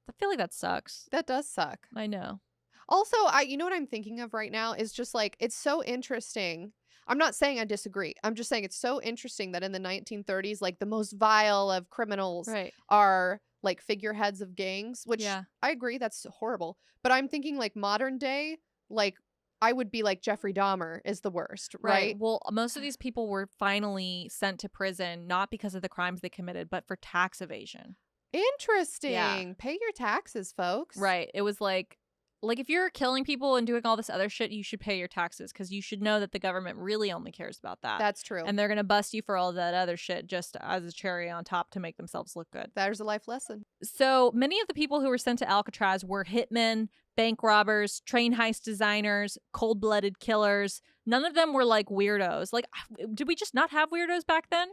Speaker 2: I feel like that sucks.
Speaker 1: That does suck.
Speaker 2: I know.
Speaker 1: Also, you know what I'm thinking of right now is just like, it's so interesting. I'm not saying I disagree. I'm just saying it's so interesting that in the 1930s, like the most vile of criminals are like figureheads of gangs, which I agree, that's horrible. But I'm thinking like modern day, like I would be like Jeffrey Dahmer is the worst, right?
Speaker 2: Well, most of these people were finally sent to prison, not because of the crimes they committed, but for tax evasion.
Speaker 1: Interesting.
Speaker 2: Yeah.
Speaker 1: Pay your taxes, folks.
Speaker 2: Right. It was like if you're killing people and doing all this other shit, you should pay your taxes because you should know that the government really only cares about that.
Speaker 1: That's true.
Speaker 2: And they're going to bust you for all that other shit just as a cherry on top to make themselves look good.
Speaker 1: There's a life lesson.
Speaker 2: So many of the people who were sent to Alcatraz were hitmen, bank robbers, train heist designers, cold-blooded killers. None of them were like weirdos. Like, did we just not have weirdos back then?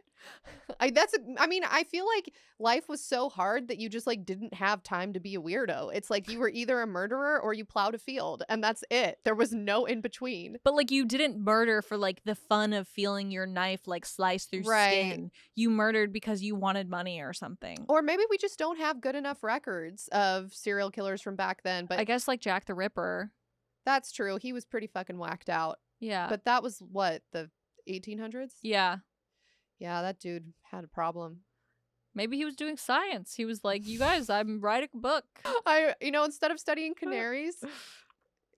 Speaker 1: I feel like life was so hard that you just like didn't have time to be a weirdo. It's like you were either a murderer or you plowed a field, and that's it. There was no in between.
Speaker 2: But like you didn't murder for like the fun of feeling your knife like slice through skin. You murdered because you wanted money or something.
Speaker 1: Or maybe we just don't have good enough records of serial killers from back then. But
Speaker 2: I guess like Jack the Ripper.
Speaker 1: That's true. He was pretty fucking whacked out.
Speaker 2: Yeah.
Speaker 1: But that was what, the 1800s?
Speaker 2: Yeah.
Speaker 1: Yeah, that dude had a problem.
Speaker 2: Maybe he was doing science. He was like, you guys, I'm writing a book.
Speaker 1: Instead of studying canaries,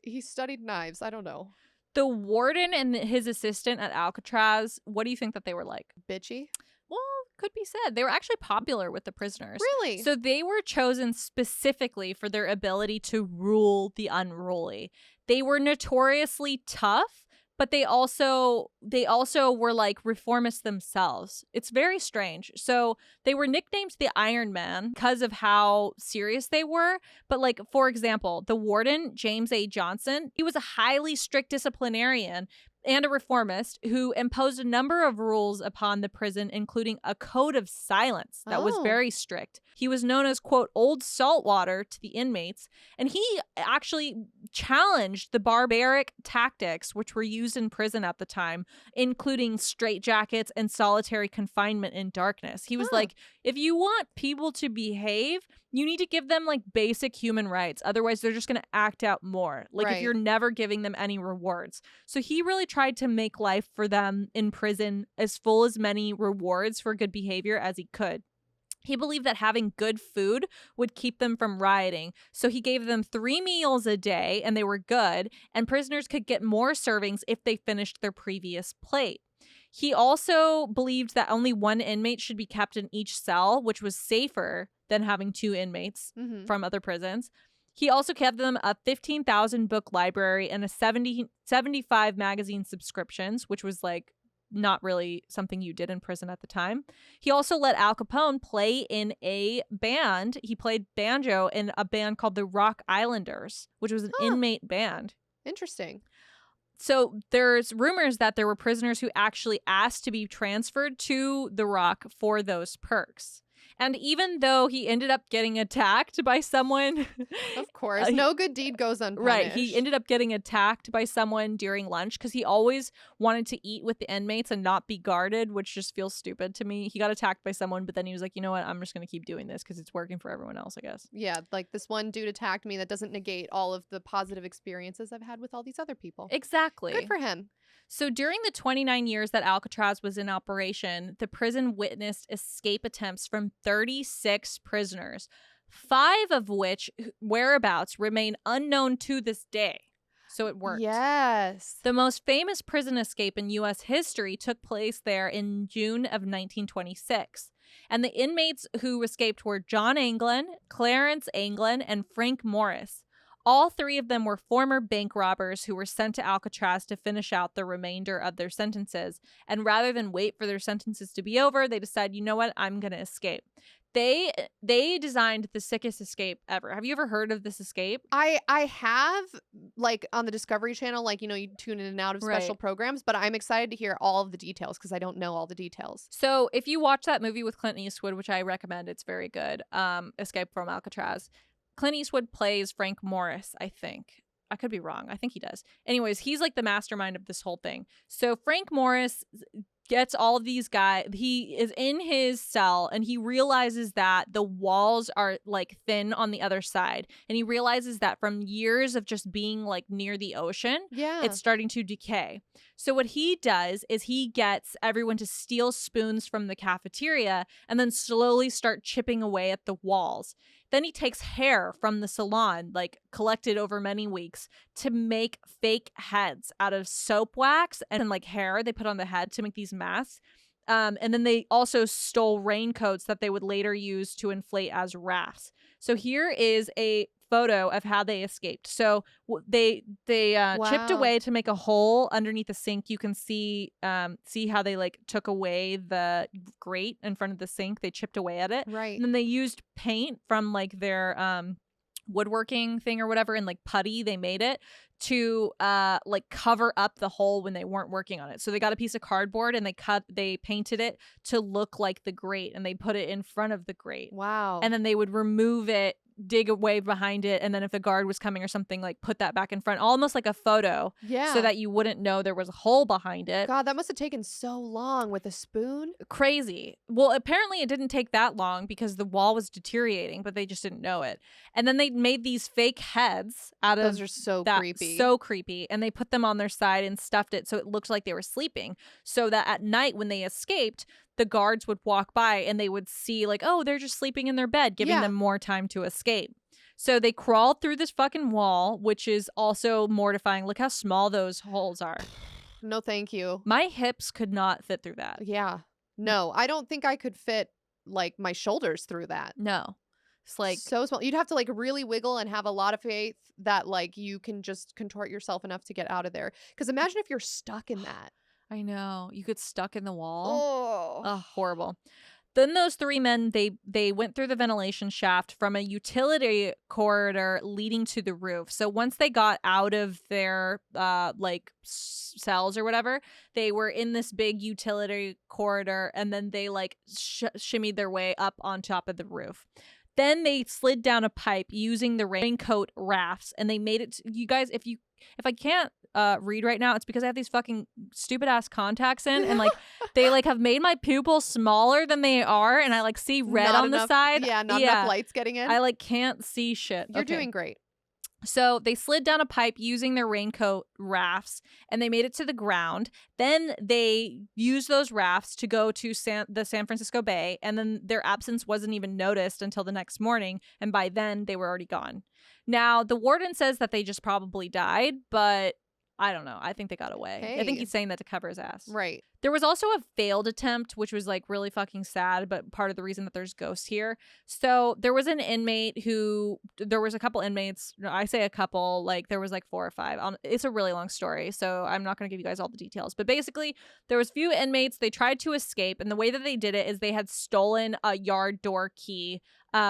Speaker 1: he studied knives. I don't know.
Speaker 2: The warden and his assistant at Alcatraz, what do you think that they were like?
Speaker 1: Bitchy?
Speaker 2: Well, could be said. They were actually popular with the prisoners.
Speaker 1: Really?
Speaker 2: So they were chosen specifically for their ability to rule the unruly. They were notoriously tough, but they also were like reformists themselves. It's very strange. So they were nicknamed the Iron Man because of how serious they were. But like, for example, the warden, James A. Johnson, he was a highly strict disciplinarian and a reformist who imposed a number of rules upon the prison, including a code of silence that was very strict. He was known as, quote, Old Saltwater to the inmates, and he actually challenged the barbaric tactics which were used in prison at the time, including straitjackets and solitary confinement in darkness. He was like, if you want people to behave, you need to give them like basic human rights. Otherwise, they're just going to act out more. Like if you're never giving them any rewards. So he really tried to make life for them in prison as full as many rewards for good behavior as he could. He believed that having good food would keep them from rioting. So he gave them 3 meals a day, and they were good, and prisoners could get more servings if they finished their previous plate. He also believed that only 1 inmate should be kept in each cell, which was safer than having 2 inmates from other prisons. He also kept them a 15,000 book library and a 75 magazine subscriptions, which was like not really something you did in prison at the time. He also let Al Capone play in a band. He played banjo in a band called the Rock Islanders, which was an inmate band.
Speaker 1: Interesting.
Speaker 2: So there's rumors that there were prisoners who actually asked to be transferred to the Rock for those perks. And even though he ended up getting attacked by someone...
Speaker 1: Of course. No good deed goes unpunished.
Speaker 2: Right. He ended up getting attacked by someone during lunch because he always wanted to eat with the inmates and not be guarded, which just feels stupid to me. He got attacked by someone, but then he was like, you know what? I'm just going to keep doing this because it's working for everyone else, I guess.
Speaker 1: Yeah, like this one dude attacked me. That doesn't negate all of the positive experiences I've had with all these other people.
Speaker 2: Exactly.
Speaker 1: Good for him.
Speaker 2: So during the 29 years that Alcatraz was in operation, the prison witnessed escape attempts from 36 prisoners, 5 of which whereabouts remain unknown to this day. So it worked.
Speaker 1: Yes.
Speaker 2: The most famous prison escape in U.S. history took place there in June of 1926. And the inmates who escaped were John Anglin, Clarence Anglin, and Frank Morris. All 3 of them were former bank robbers who were sent to Alcatraz to finish out the remainder of their sentences. And rather than wait for their sentences to be over, they decided, you know what, I'm going to escape. They designed the sickest escape ever. Have you ever heard of this escape?
Speaker 1: I have, like, on the Discovery Channel, like, you know, you tune in and out of special programs, but I'm excited to hear all of the details because I don't know all the details.
Speaker 2: So if you watch that movie with Clint Eastwood, which I recommend, it's very good, Escape from Alcatraz, Clint Eastwood plays Frank Morris, I think. I could be wrong. I think he does. Anyways, he's like the mastermind of this whole thing. So Frank Morris gets all of these guys. He is in his cell and he realizes that the walls are like thin on the other side. And he realizes that from years of just being like near the ocean, it's starting to decay. So what he does is he gets everyone to steal spoons from the cafeteria and then slowly start chipping away at the walls. Then he takes hair from the salon, like collected over many weeks, to make fake heads out of soap wax and like hair they put on the head to make these masks. And then they also stole raincoats that they would later use to inflate as rafts. So here is a photo of how they escaped. So they chipped away to make a hole underneath the sink. You can see how they like took away the grate in front of the sink. They chipped away at it.
Speaker 1: Right.
Speaker 2: And then they used paint from like their woodworking thing or whatever, and like putty, they made it to like cover up the hole when they weren't working on it. So they got a piece of cardboard and they painted it to look like the grate, and they put it in front of the grate.
Speaker 1: Wow.
Speaker 2: And then they would remove it, dig away behind it, and then if the guard was coming or something, like put that back in front, almost like a photo, so that you wouldn't know there was a hole behind it.
Speaker 1: God, that must have taken so long with a spoon.
Speaker 2: Crazy. Well, apparently it didn't take that long because the wall was deteriorating, but they just didn't know it. And then they made these fake heads out of
Speaker 1: those are so creepy.
Speaker 2: So creepy. And they put them on their side and stuffed it so it looked like they were sleeping, so that at night when they escaped, the guards would walk by and they would see like, oh, they're just sleeping in their bed, giving them more time to escape. So they crawled through this fucking wall, which is also mortifying. Look how small those holes are.
Speaker 1: No, thank you.
Speaker 2: My hips could not fit through that.
Speaker 1: Yeah. No, I don't think I could fit like my shoulders through that.
Speaker 2: No. It's like
Speaker 1: so small. You'd have to like really wiggle and have a lot of faith that like you can just contort yourself enough to get out of there. Because imagine if you're stuck in that.
Speaker 2: I know. You get stuck in the wall. Oh, horrible. Then those 3 men, they went through the ventilation shaft from a utility corridor leading to the roof. So once they got out of their like cells or whatever, they were in this big utility corridor, and then they like shimmied their way up on top of the roof. Then they slid down a pipe using the raincoat rafts, and they made it. You guys, if I can't read right now, it's because I have these fucking stupid ass contacts in, and like they like have made my pupils smaller than they are, and I like see red on the side.
Speaker 1: Yeah, not enough lights getting in.
Speaker 2: I like can't see shit.
Speaker 1: You're doing great.
Speaker 2: So they slid down a pipe using their raincoat rafts, and they made it to the ground. Then they used those rafts to go to the San Francisco Bay, and then their absence wasn't even noticed until the next morning, and by then they were already gone. Now, the warden says that they just probably died, but I don't know. I think they got away. I think
Speaker 1: Hey.
Speaker 2: he's saying that to cover his ass.
Speaker 1: Right.
Speaker 2: There was also a failed attempt, which was like really fucking sad, but part of the reason that there's ghosts here. So there was an inmate there was a couple inmates. No, I say a couple, like there was like 4 or 5. It's a really long story, so I'm not going to give you guys all the details. But basically, there was few inmates. They tried to escape, and the way that they did it is they had stolen a yard door key,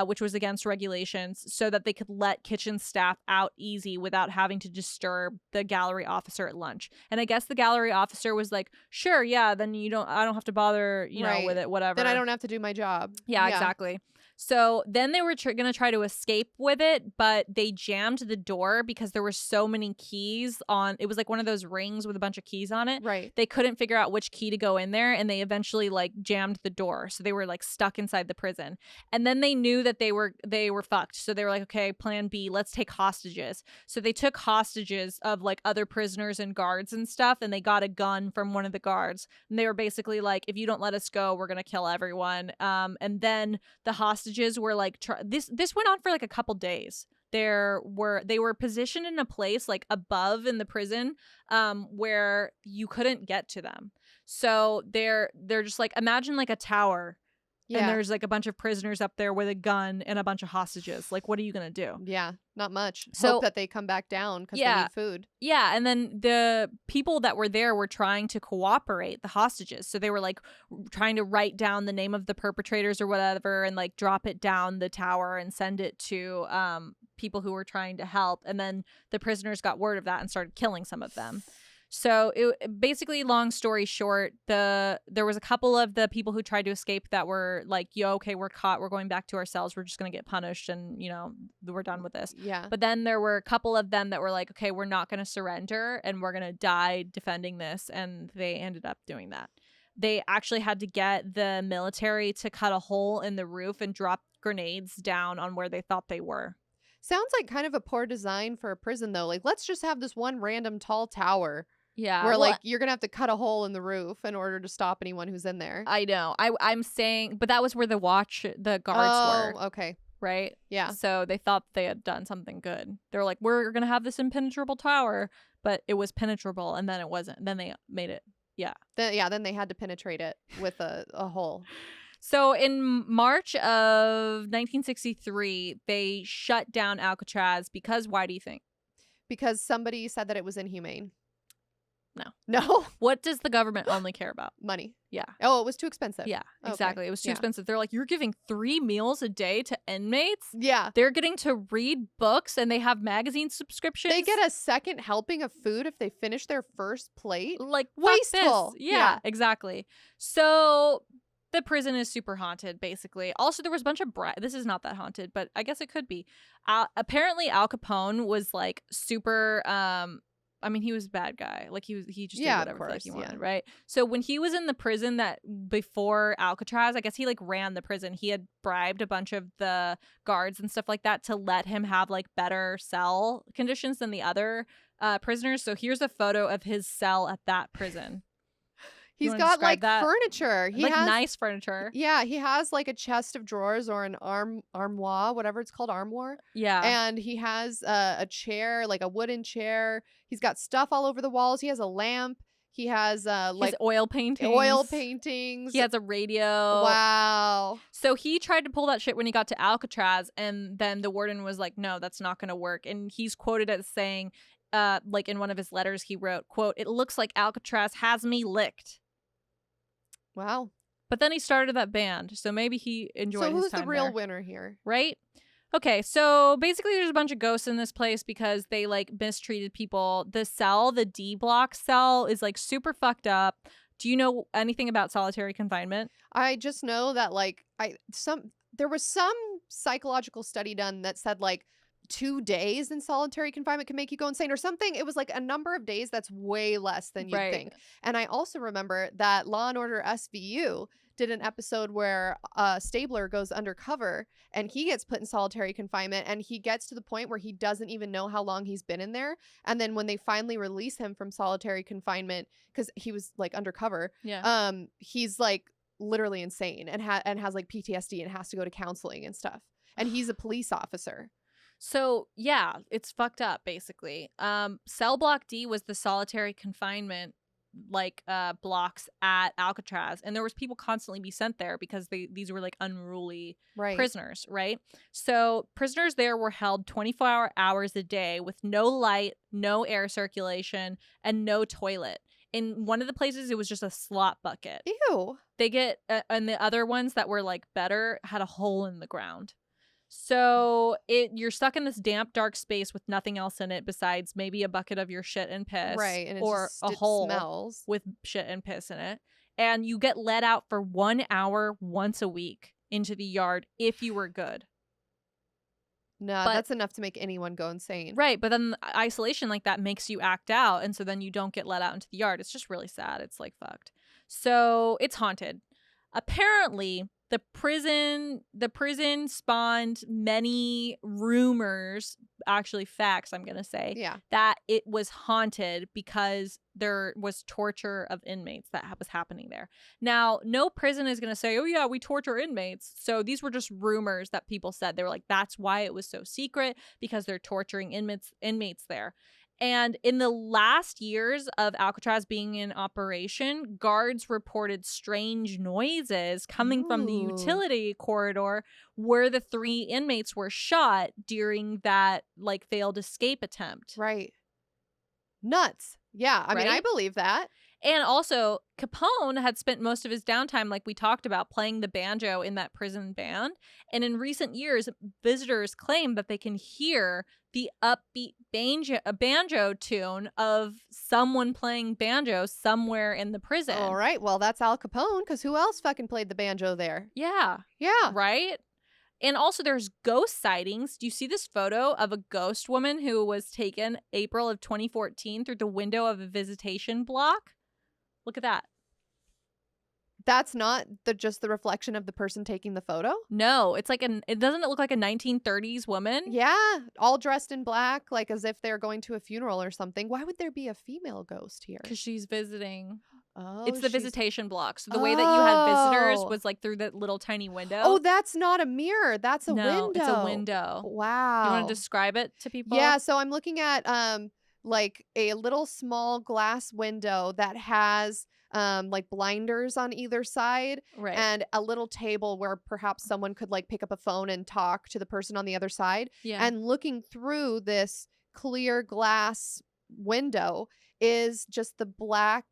Speaker 2: which was against regulations, so that they could let kitchen staff out easy without having to disturb the gallery officer at lunch. And I guess the gallery officer was like, sure, yeah, then I don't have to bother, you know, with it, whatever.
Speaker 1: Then I don't have to do my job.
Speaker 2: Yeah, exactly. So then they were going to try to escape with it, but they jammed the door because there were so many keys on. It was like one of those rings with a bunch of keys on it.
Speaker 1: Right.
Speaker 2: They couldn't figure out which key to go in there, and they eventually like jammed the door. So they were like stuck inside the prison. And then they knew that they were fucked. So they were like, okay, plan B, let's take hostages. So they took hostages of like other prisoners and guards and stuff, and they got a gun from one of the guards. And they were basically like, if you don't let us go, we're going to kill everyone. And then the hostages were like this went on for like a couple days. They were positioned in a place like above in the prison where you couldn't get to them. So they're just like, imagine like a tower. Yeah. And there's like a bunch of prisoners up there with a gun and a bunch of hostages. Like, what are you going to do?
Speaker 1: Yeah, not much.
Speaker 2: So,
Speaker 1: hope that they come back down because they need food.
Speaker 2: Yeah. And then the people that were there were trying to cooperate, the hostages. So they were like trying to write down the name of the perpetrators or whatever and like drop it down the tower and send it to people who were trying to help. And then the prisoners got word of that and started killing some of them. So it basically, long story short, there was a couple of the people who tried to escape that were like, yo, okay, we're caught. We're going back to our cells. We're just going to get punished and, you know, we're done with this.
Speaker 1: Yeah.
Speaker 2: But then there were a couple of them that were like, okay, we're not going to surrender and we're going to die defending this. And they ended up doing that. They actually had to get the military to cut a hole in the roof and drop grenades down on where they thought they were.
Speaker 1: Sounds like kind of a poor design for a prison, though. Like, let's just have this one random tall tower.
Speaker 2: Yeah.
Speaker 1: Where, like, you're going to have to cut a hole in the roof in order to stop anyone who's in there.
Speaker 2: I know. I'm saying, but that was where the guards were.
Speaker 1: Oh, okay.
Speaker 2: Right?
Speaker 1: Yeah.
Speaker 2: So they thought they had done something good. They were like, we're going to have this impenetrable tower, but it was penetrable, and then it wasn't. Then they made it. Yeah.
Speaker 1: Then they had to penetrate it with a hole.
Speaker 2: So in March of 1963, they shut down Alcatraz because, why do you think?
Speaker 1: Because somebody said that it was inhumane.
Speaker 2: No. What does the government only care about?
Speaker 1: Money.
Speaker 2: Yeah.
Speaker 1: Oh, it was too expensive.
Speaker 2: Yeah, exactly.
Speaker 1: Okay.
Speaker 2: It was too expensive. They're like, you're giving 3 meals a day to inmates?
Speaker 1: Yeah.
Speaker 2: They're getting to read books and they have magazine subscriptions.
Speaker 1: They get a second helping of food if they finish their first plate.
Speaker 2: Like,
Speaker 1: wasteful.
Speaker 2: Yeah, exactly. So the prison is super haunted, basically. Also, there was a bunch of this is not that haunted, but I guess it could be. Apparently, Al Capone was like super I mean, he was a bad guy. Like, he just did whatever he wanted, right? So when he was in the prison that before Alcatraz, I guess he like ran the prison. He had bribed a bunch of the guards and stuff like that to let him have like better cell conditions than the other prisoners. So here's a photo of his cell at that prison.
Speaker 1: He's got like furniture.
Speaker 2: He has nice furniture.
Speaker 1: Yeah, he has like a chest of drawers or an armoire, whatever it's called, armoire.
Speaker 2: Yeah.
Speaker 1: And he has a chair, like a wooden chair. He's got stuff all over the walls. He has a lamp. He has like
Speaker 2: his oil paintings.
Speaker 1: He
Speaker 2: has a radio.
Speaker 1: Wow.
Speaker 2: So he tried to pull that shit when he got to Alcatraz, and then the warden was like, no, that's not going to work. And he's quoted as saying, like in one of his letters he wrote, quote, "It looks like Alcatraz has me licked."
Speaker 1: Wow.
Speaker 2: But then he started that band, so maybe he enjoyed his time. So
Speaker 1: who's the real winner here?
Speaker 2: Right? Okay, so basically there's a bunch of ghosts in this place because they like mistreated people. The cell, the D block cell, is like super fucked up. Do you know anything about solitary confinement?
Speaker 1: I just know that like there was some psychological study done that said like 2 days in solitary confinement can make you go insane or something. It was like a number of days that's way less than you'd think. And I also remember that Law and Order SVU did an episode where Stabler goes undercover and he gets put in solitary confinement, and he gets to the point where he doesn't even know how long he's been in there. And then when they finally release him from solitary confinement, because he was like undercover, he's like literally insane and has like PTSD and has to go to counseling and stuff. And he's a police officer.
Speaker 2: So yeah, it's fucked up basically. Cell Block D was the solitary confinement blocks at Alcatraz, and there was people constantly be sent there because these were like unruly prisoners, right? So prisoners there were held 24 hours a day with no light, no air circulation, and no toilet. In one of the places, it was just a slop bucket.
Speaker 1: Ew.
Speaker 2: They get and the other ones that were like better had a hole in the ground. So you're stuck in this damp, dark space with nothing else in it besides maybe a bucket of your shit and piss,
Speaker 1: right? And
Speaker 2: or a hole
Speaker 1: smells
Speaker 2: with shit and piss in it. And you get let out for 1 hour once a week into the yard if you were good.
Speaker 1: No, that's enough to make anyone go insane.
Speaker 2: Right, but then isolation like that makes you act out, and so then you don't get let out into the yard. It's just really sad. It's like fucked. So it's haunted. Apparently, the prison spawned many rumors, actually facts, I'm going to say, that it was haunted because there was torture of inmates that was happening there. Now, no prison is going to say, oh yeah, we torture inmates. So these were just rumors that people said. They were like, that's why it was so secret, because they're torturing inmates there. And in the last years of Alcatraz being in operation, guards reported strange noises coming from the utility corridor where the 3 inmates were shot during that like failed escape attempt.
Speaker 1: Right. Nuts. Yeah. I mean, I believe that.
Speaker 2: And also, Capone had spent most of his downtime, like we talked about, playing the banjo in that prison band. And in recent years, visitors claim that they can hear the upbeat banjo tune of someone playing banjo somewhere in the prison.
Speaker 1: All right. Well, that's Al Capone, because who else fucking played the banjo there?
Speaker 2: Yeah.
Speaker 1: Yeah.
Speaker 2: Right? And also there's ghost sightings. Do you see this photo of a ghost woman who was taken April of 2014 through the window of a visitation block? Look at that.
Speaker 1: That's not just the reflection of the person taking the photo?
Speaker 2: No, it's like it doesn't look like a 1930s woman?
Speaker 1: Yeah, all dressed in black, like as if they're going to a funeral or something. Why would there be a female ghost here?
Speaker 2: Because she's visiting.
Speaker 1: Oh,
Speaker 2: it's the visitation block. So the way that you had visitors was like through that little tiny window.
Speaker 1: Oh, that's not a mirror. That's a window.
Speaker 2: It's a window.
Speaker 1: Wow.
Speaker 2: You want to describe it to people?
Speaker 1: Yeah, so I'm looking at like a little small glass window that has like blinders on either side,
Speaker 2: right,
Speaker 1: and a little table where perhaps someone could like pick up a phone and talk to the person on the other side.
Speaker 2: Yeah.
Speaker 1: And looking through this clear glass window is just the black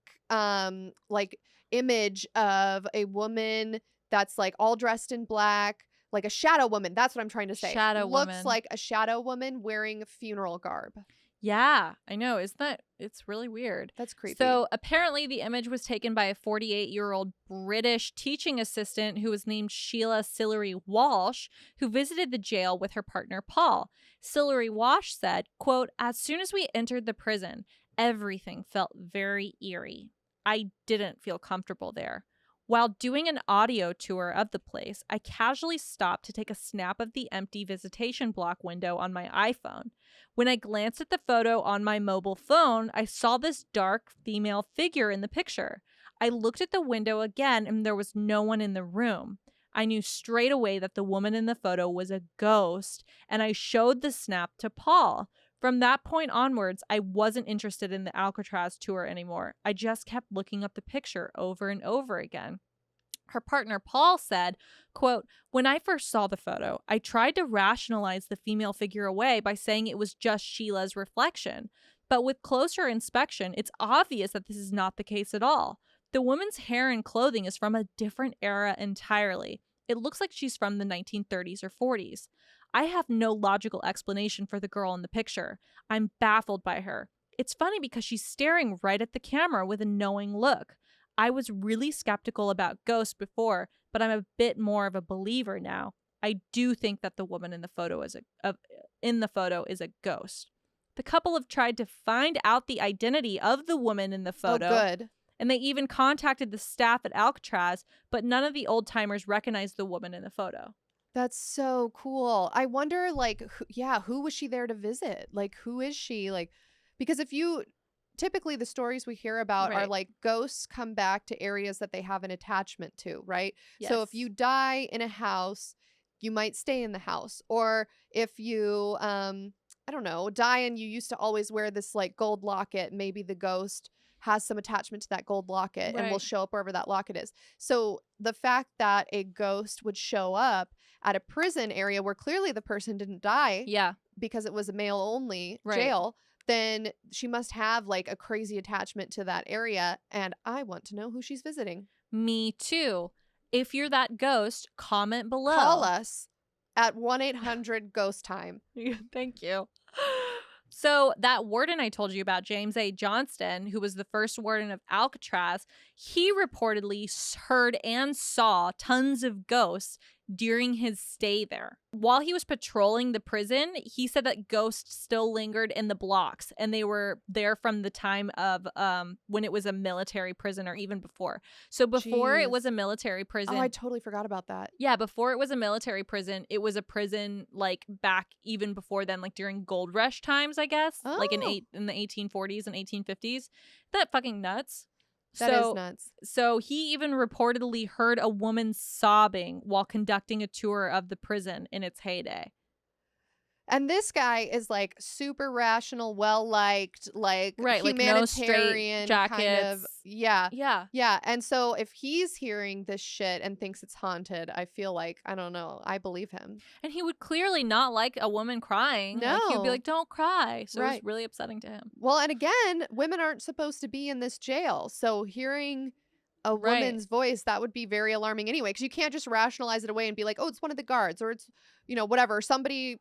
Speaker 1: like image of a woman that's like all dressed in black, like a shadow woman. That's what I'm trying to say. Looks like a shadow woman wearing funeral garb.
Speaker 2: Yeah, I know. It's really weird.
Speaker 1: That's creepy.
Speaker 2: So apparently the image was taken by a 48-year-old British teaching assistant who was named Sheila Sillery Walsh, who visited the jail with her partner Paul. Sillery Walsh said, quote, "As soon as we entered the prison, everything felt very eerie. I didn't feel comfortable there. While doing an audio tour of the place, I casually stopped to take a snap of the empty visitation block window on my iPhone. When I glanced at the photo on my mobile phone, I saw this dark female figure in the picture. I looked at the window again and there was no one in the room. I knew straight away that the woman in the photo was a ghost, and I showed the snap to Paul. From that point onwards, I wasn't interested in the Alcatraz tour anymore. I just kept looking up the picture over and over again." Her partner, Paul, said, quote, "When I first saw the photo, I tried to rationalize the female figure away by saying it was just Sheila's reflection. But with closer inspection, it's obvious that this is not the case at all. The woman's hair and clothing is from a different era entirely. It looks like she's from the 1930s or 40s. I have no logical explanation for the girl in the picture. I'm baffled by her. It's funny because she's staring right at the camera with a knowing look. I was really skeptical about ghosts before, but I'm a bit more of a believer now. I do think that the woman in the photo is a ghost. The couple have tried to find out the identity of the woman in the photo.
Speaker 1: Oh, good.
Speaker 2: And they even contacted the staff at Alcatraz, but none of the old timers recognized the woman in the photo.
Speaker 1: That's so cool. I wonder, like, who was she there to visit? Like, who is she? Like, because typically the stories we hear about are like ghosts come back to areas that they have an attachment to, right?
Speaker 2: Yes.
Speaker 1: So if you die in a house, you might stay in the house. Or if you, I don't know, die and you used to always wear this like gold locket, maybe the ghost has some attachment to that gold locket and will show up wherever that locket is. So the fact that a ghost would show up at a prison area where clearly the person didn't die because it was a male only jail, then she must have like a crazy attachment to that area. And I want to know who she's visiting.
Speaker 2: Me too. If you're that ghost, comment below.
Speaker 1: Call us at 1-800-GHOST-TIME.
Speaker 2: Thank you. So that warden I told you about, James A. Johnston, who was the first warden of Alcatraz, he reportedly heard and saw tons of ghosts during his stay there. While he was patrolling the prison, he said that ghosts still lingered in the blocks, and they were there from the time of when it was a military prison or even before. So before it was a military prison.
Speaker 1: Oh, I totally forgot about that.
Speaker 2: Yeah, before it was a military prison, it was a prison like back even before then, like during gold rush times, I guess, like in the 1840s and 1850s. That fucking nuts.
Speaker 1: That is nuts.
Speaker 2: So he even reportedly heard a woman sobbing while conducting a tour of the prison in its heyday.
Speaker 1: And this guy is like super rational, well-liked, like humanitarian,
Speaker 2: like no straight jackets.
Speaker 1: Kind of. Yeah. And so if he's hearing this shit and thinks it's haunted, I feel like, I don't know, I believe him.
Speaker 2: And he would clearly not like a woman crying.
Speaker 1: No.
Speaker 2: Like, he would be like, don't cry. So it was really upsetting to him.
Speaker 1: Well, and again, women aren't supposed to be in this jail. So hearing a woman's voice, that would be very alarming anyway, because you can't just rationalize it away and be like, oh, it's one of the guards, or it's, whatever, somebody...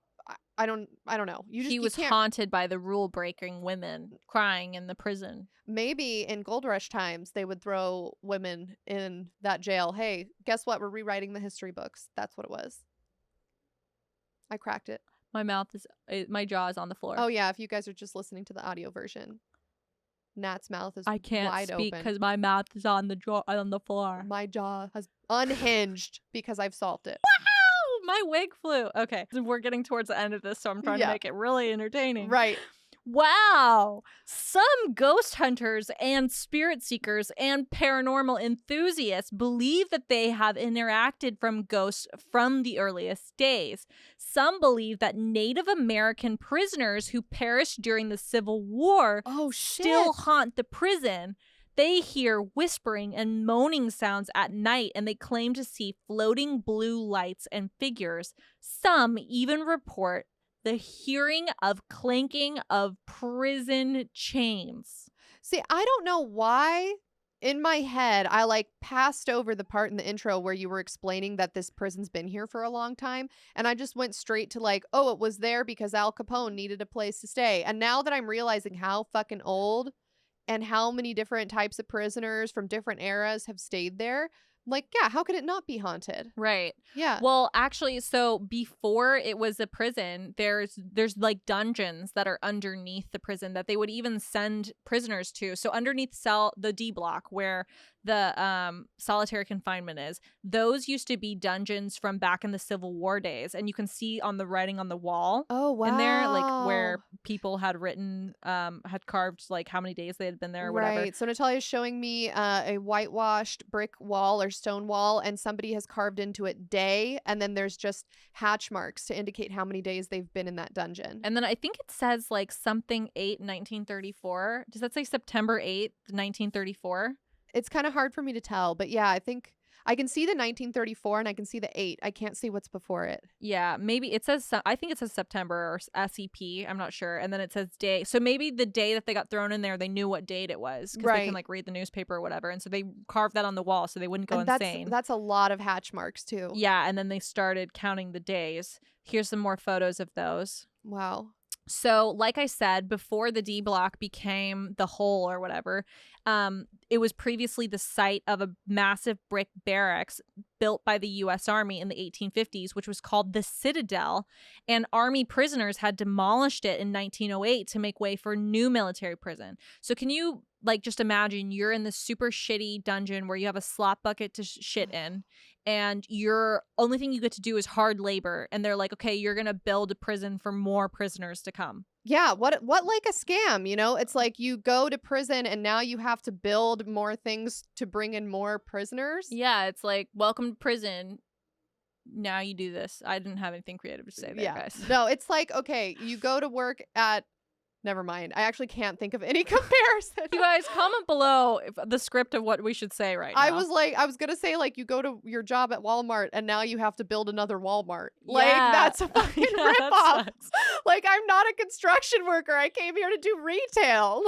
Speaker 1: I don't know.
Speaker 2: He was haunted by the rule-breaking women crying in the prison.
Speaker 1: Maybe in Gold Rush times, they would throw women in that jail. Hey, guess what? We're rewriting the history books. That's what it was. I cracked it.
Speaker 2: My jaw is on the floor.
Speaker 1: Oh, yeah. If you guys are just listening to the audio version, Nat's mouth is wide open.
Speaker 2: I can't speak because my mouth is on the floor.
Speaker 1: My jaw has unhinged because I've solved it.
Speaker 2: My wig flew. Okay, we're getting towards the end of this, so I'm trying to make it really entertaining.
Speaker 1: Right.
Speaker 2: Wow. Some ghost hunters and spirit seekers and paranormal enthusiasts believe that they have interacted from ghosts from the earliest days. Some believe that Native American prisoners who perished during the Civil War still haunt the prison. They hear whispering and moaning sounds at night, and they claim to see floating blue lights and figures. Some even report the hearing of clanking of prison chains.
Speaker 1: See, I don't know why in my head I like passed over the part in the intro where you were explaining that this prison's been here for a long time, and I just went straight to like, oh, it was there because Al Capone needed a place to stay. And now that I'm realizing how fucking old and how many different types of prisoners from different eras have stayed there, like, yeah, how could it not be haunted?
Speaker 2: Right.
Speaker 1: Yeah.
Speaker 2: Well, actually, so before it was a prison, there's like dungeons that are underneath the prison that they would even send prisoners to. So underneath the D block where the solitary confinement is, those used to be dungeons from back in the Civil War days, and you can see on the writing on the wall in there, like where people had written had carved like how many days they had been there or whatever.
Speaker 1: Right. So Natalia's showing me a whitewashed brick wall or stone wall, and somebody has carved into it day, and then there's just hatch marks to indicate how many days they've been in that dungeon.
Speaker 2: And then I think it says like something 1934. Does that say September 8th, 1934?
Speaker 1: It's kind of hard for me to tell, but yeah, I think I can see the 1934 and I can see the 8. I can't see what's before it.
Speaker 2: Yeah, maybe it says, I think it says September or SEP. I'm not sure. And then it says day. So maybe the day that they got thrown in there, they knew what date it was because they can like read the newspaper or whatever. And so they carved that on the wall so they wouldn't go insane.
Speaker 1: That's a lot of hatch marks too.
Speaker 2: Yeah, and then they started counting the days. Here's some more photos of those.
Speaker 1: Wow.
Speaker 2: So, like I said, before the D block became the hole or whatever, It was previously the site of a massive brick barracks built by the U.S. Army in the 1850s, which was called the Citadel, and Army prisoners had demolished it in 1908 to make way for a new military prison. So can you just imagine you're in this super shitty dungeon where you have a slop bucket to shit in, and your only thing you get to do is hard labor, and they're like, okay, you're gonna build a prison for more prisoners to come.
Speaker 1: Yeah, what like a scam, you know? It's like you go to prison and now you have to build more things to bring in more prisoners.
Speaker 2: Yeah, it's like, welcome to prison. Now you do this. I didn't have anything creative to say there, guys.
Speaker 1: No, it's like, okay, you go to work at... Never mind. I actually can't think of any comparison.
Speaker 2: You guys, comment below the script of what we should say right now.
Speaker 1: I was going to say, like, you go to your job at Walmart and now you have to build another Walmart. Like, that's a fucking ripoff. Like, I'm not a construction worker. I came here to do retail.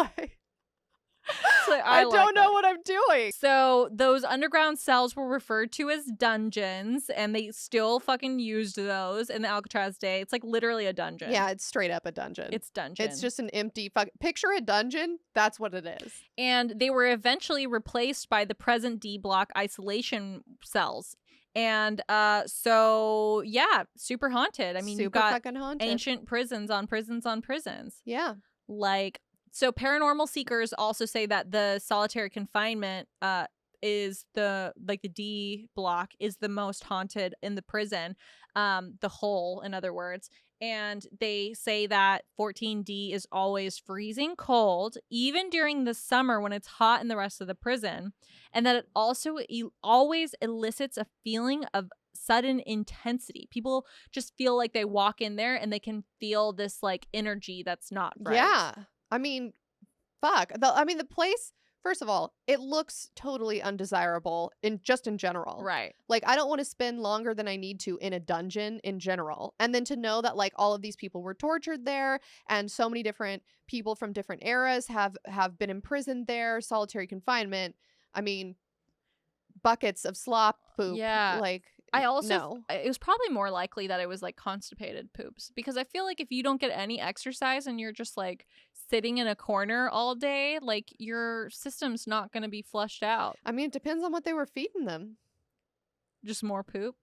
Speaker 1: Like, I don't know what I'm doing.
Speaker 2: So those underground cells were referred to as dungeons, and they still fucking used those in the Alcatraz day. It's like literally a dungeon.
Speaker 1: Yeah, it's straight up a dungeon.
Speaker 2: It's dungeon.
Speaker 1: It's just an empty picture a dungeon. That's what it is.
Speaker 2: And they were eventually replaced by the present D block isolation cells. And so yeah, super haunted. I mean, you've got
Speaker 1: fucking haunted.
Speaker 2: Ancient prisons on prisons on prisons.
Speaker 1: Yeah.
Speaker 2: So paranormal seekers also say that the solitary confinement is the D block is the most haunted in the prison, the hole, in other words. And they say that 14D is always freezing cold, even during the summer when it's hot in the rest of the prison. And that it also always elicits a feeling of sudden intensity. People just feel like they walk in there and they can feel this energy that's not right.
Speaker 1: Yeah. I mean, fuck. The place, first of all, it looks totally undesirable in general.
Speaker 2: Right.
Speaker 1: Like, I don't want to spend longer than I need to in a dungeon in general. And then to know that all of these people were tortured there, and so many different people from different eras have been imprisoned there, solitary confinement. I mean, buckets of slop poop.
Speaker 2: Yeah. I also
Speaker 1: no.
Speaker 2: It was probably more likely that it was constipated poops, because I feel like if you don't get any exercise and you're just sitting in a corner all day, your system's not going to be flushed out.
Speaker 1: I mean, it depends on what they were feeding them.
Speaker 2: Just more poop.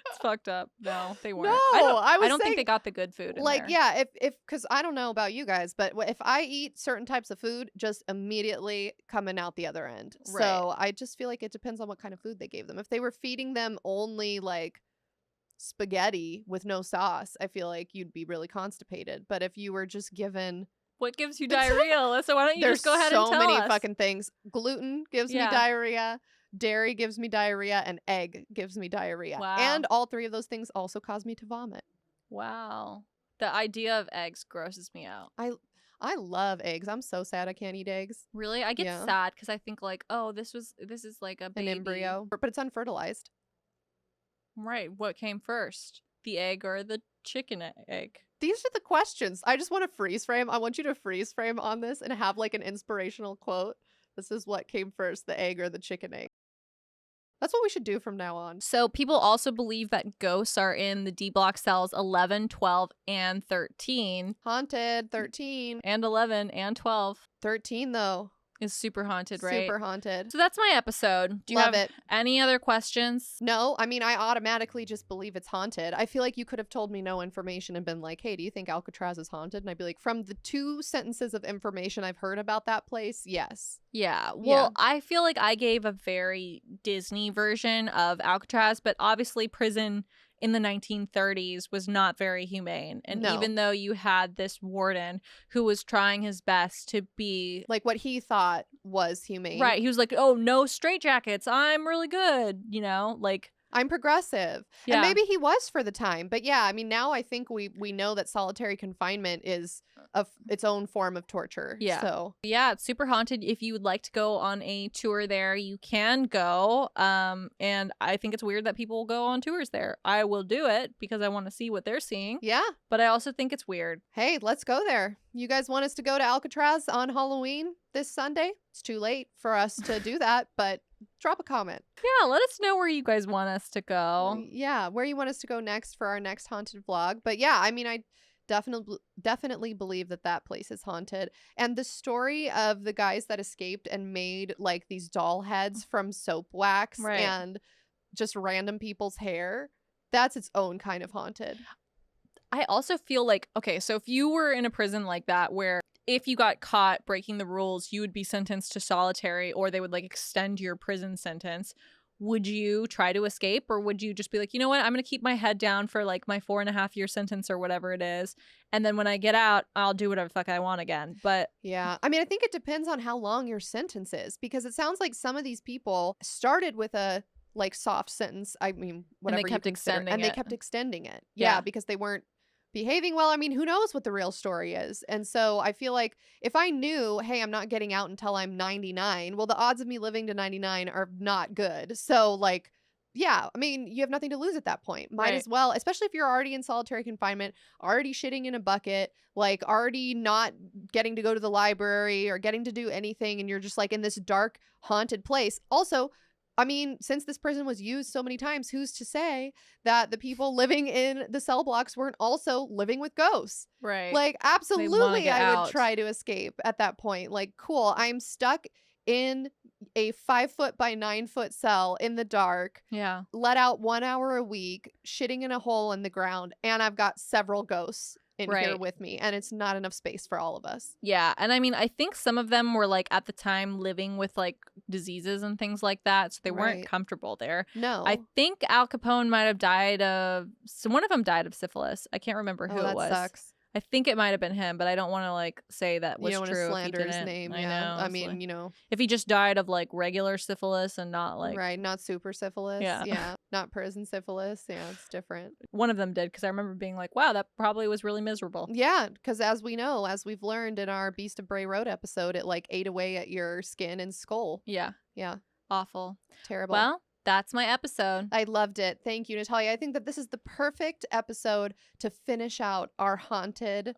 Speaker 2: It's fucked up. No, they weren't.
Speaker 1: No,
Speaker 2: I don't think they got the good food in there.
Speaker 1: Yeah, if because I don't know about you guys, but if I eat certain types of food, just immediately coming out the other end.
Speaker 2: Right.
Speaker 1: So I just feel like it depends on what kind of food they gave them. If they were feeding them only spaghetti with no sauce, I feel like you'd be really constipated. But if you were just given...
Speaker 2: What gives you diarrhea? So why don't you just go ahead and tell us?
Speaker 1: There's so many fucking things. Gluten gives me diarrhea. Dairy gives me diarrhea, and egg gives me diarrhea.
Speaker 2: Wow.
Speaker 1: And all three of those things also cause me to vomit.
Speaker 2: Wow. The idea of eggs grosses me out.
Speaker 1: I love eggs. I'm so sad I can't eat eggs.
Speaker 2: Really? I get sad because I think oh, this is a baby.
Speaker 1: An embryo. But it's unfertilized.
Speaker 2: Right. What came first? The egg or the chicken egg?
Speaker 1: These are the questions. I just want to freeze frame. I want you to freeze frame on this and have an inspirational quote. This is what came first, the egg or the chicken egg. That's what we should do from now on.
Speaker 2: So people also believe that ghosts are in the D block cells 11, 12, and 13.
Speaker 1: Haunted, 13.
Speaker 2: And 11 and 12.
Speaker 1: 13, though.
Speaker 2: Is super haunted, right?
Speaker 1: Super haunted.
Speaker 2: So that's my episode. Do you have any other questions?
Speaker 1: No, I mean, I automatically just believe it's haunted. I feel like you could have told me no information and been like, hey, do you think Alcatraz is haunted? And I'd be like, from the 2 sentences of information I've heard about that place, yes.
Speaker 2: Yeah. Well, I feel like I gave a very Disney version of Alcatraz, but obviously prison in the 1930s was not very humane. And even though you had this warden who was trying his best to be
Speaker 1: what he thought was humane.
Speaker 2: Right. He was like, oh, no straitjackets. I'm really good. I'm
Speaker 1: progressive. Yeah. And maybe he was for the time. But yeah, I mean, now I think we know that solitary confinement is its own form of torture.
Speaker 2: Yeah.
Speaker 1: So
Speaker 2: yeah, it's super haunted. If you would like to go on a tour there, you can go. And I think it's weird that people go on tours there. I will do it because I want to see what they're seeing.
Speaker 1: Yeah.
Speaker 2: But I also think it's weird.
Speaker 1: Hey, let's go there. You guys want us to go to Alcatraz on Halloween this Sunday? It's too late for us to do that, but drop a comment.
Speaker 2: Yeah, let us know where you guys want us to go.
Speaker 1: Yeah, where you want us to go next for our next haunted vlog. But yeah, I mean, definitely believe that place is haunted. And the story of the guys that escaped and made like these doll heads from soap wax and just random people's hair, that's its own kind of haunted.
Speaker 2: I also feel like, okay, so if you were in a prison like that where if you got caught breaking the rules, you would be sentenced to solitary, or they would like extend your prison sentence, would you try to escape, or would you just be like, you know what, I'm going to keep my head down for like my 4.5-year sentence or whatever it is, and then when I get out, I'll do whatever the fuck I want again? But
Speaker 1: yeah, I mean, I think it depends on how long your sentence is, because it sounds like some of these people started with a like soft sentence. I mean, whatever,
Speaker 2: and they kept extending
Speaker 1: it. They kept extending it. Yeah, because they weren't behaving well. I mean, who knows what the real story is? And so I feel like if I knew, hey, I'm not getting out until I'm 99, well, the odds of me living to 99 are not good. So like, yeah, I mean, you have nothing to lose at that point. Might as well, especially if you're already in solitary confinement, already shitting in a bucket, like already not getting to go to the library or getting to do anything, and you're just like in this dark, haunted place. Also, I mean, since this prison was used so many times, who's to say that the people living in the cell blocks weren't also living with ghosts?
Speaker 2: Right.
Speaker 1: Like, absolutely, I would try to escape at that point. Like, cool, I'm stuck in a 5-foot by 9-foot cell in the dark.
Speaker 2: Yeah.
Speaker 1: Let out 1 hour a week, shitting in a hole in the ground, and I've got several ghosts in here with me, and it's not enough space for all of us.
Speaker 2: Yeah, and I mean, I think some of them were like at the time living with like diseases and things like that, so they weren't comfortable there.
Speaker 1: No.
Speaker 2: I think Al Capone might have died of, so one of them died of syphilis. I can't remember who it was.
Speaker 1: That sucks.
Speaker 2: I think it might have been him, but I don't want to like say that was true.
Speaker 1: You don't want to slander his name.
Speaker 2: I know.
Speaker 1: I mean, like, you know,
Speaker 2: if he just died of like regular syphilis and not like
Speaker 1: not super syphilis. Yeah, not prison syphilis. Yeah, it's different.
Speaker 2: One of them did, because I remember being like, wow, that probably was really miserable.
Speaker 1: Yeah, because as we know, as we've learned in our Beast of Bray Road episode, it like ate away at your skin and skull.
Speaker 2: Yeah, awful,
Speaker 1: terrible.
Speaker 2: Well, that's my episode.
Speaker 1: I loved it. Thank you, Natalia. I think that this is the perfect episode to finish out our haunted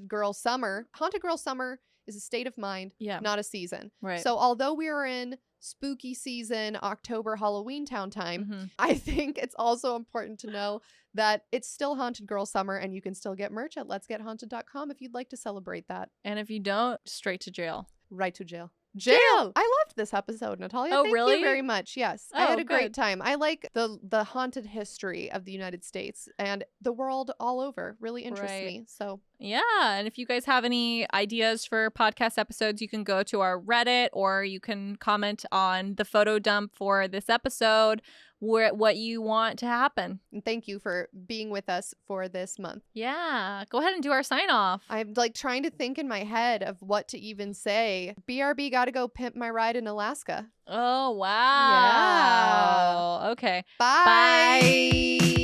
Speaker 1: girl summer. Haunted girl summer is a state of mind, not a season.
Speaker 2: Right.
Speaker 1: So although we are in spooky season, October, Halloween town time, I think it's also important to know that it's still haunted girl summer, and you can still get merch at LetsGetHaunted.com if you'd like to celebrate that.
Speaker 2: And if you don't, straight to jail. Right to jail.
Speaker 1: Jail! I loved this episode, Natalia.
Speaker 2: Oh,
Speaker 1: Thank
Speaker 2: really?
Speaker 1: you very much. Yes.
Speaker 2: Oh,
Speaker 1: I had a
Speaker 2: good.
Speaker 1: great time. I like the haunted history of the United States and the world all over. Really interests me. So
Speaker 2: yeah. And if you guys have any ideas for podcast episodes, you can go to our Reddit, or you can comment on the photo dump for this episode what you want to happen.
Speaker 1: And thank you for being with us for this month.
Speaker 2: Yeah. Go ahead and do our sign off.
Speaker 1: I'm like trying to think in my head of what to even say. BRB gotta go pimp my ride in Alaska.
Speaker 2: Oh, wow.
Speaker 1: Yeah.
Speaker 2: Okay.
Speaker 1: Bye.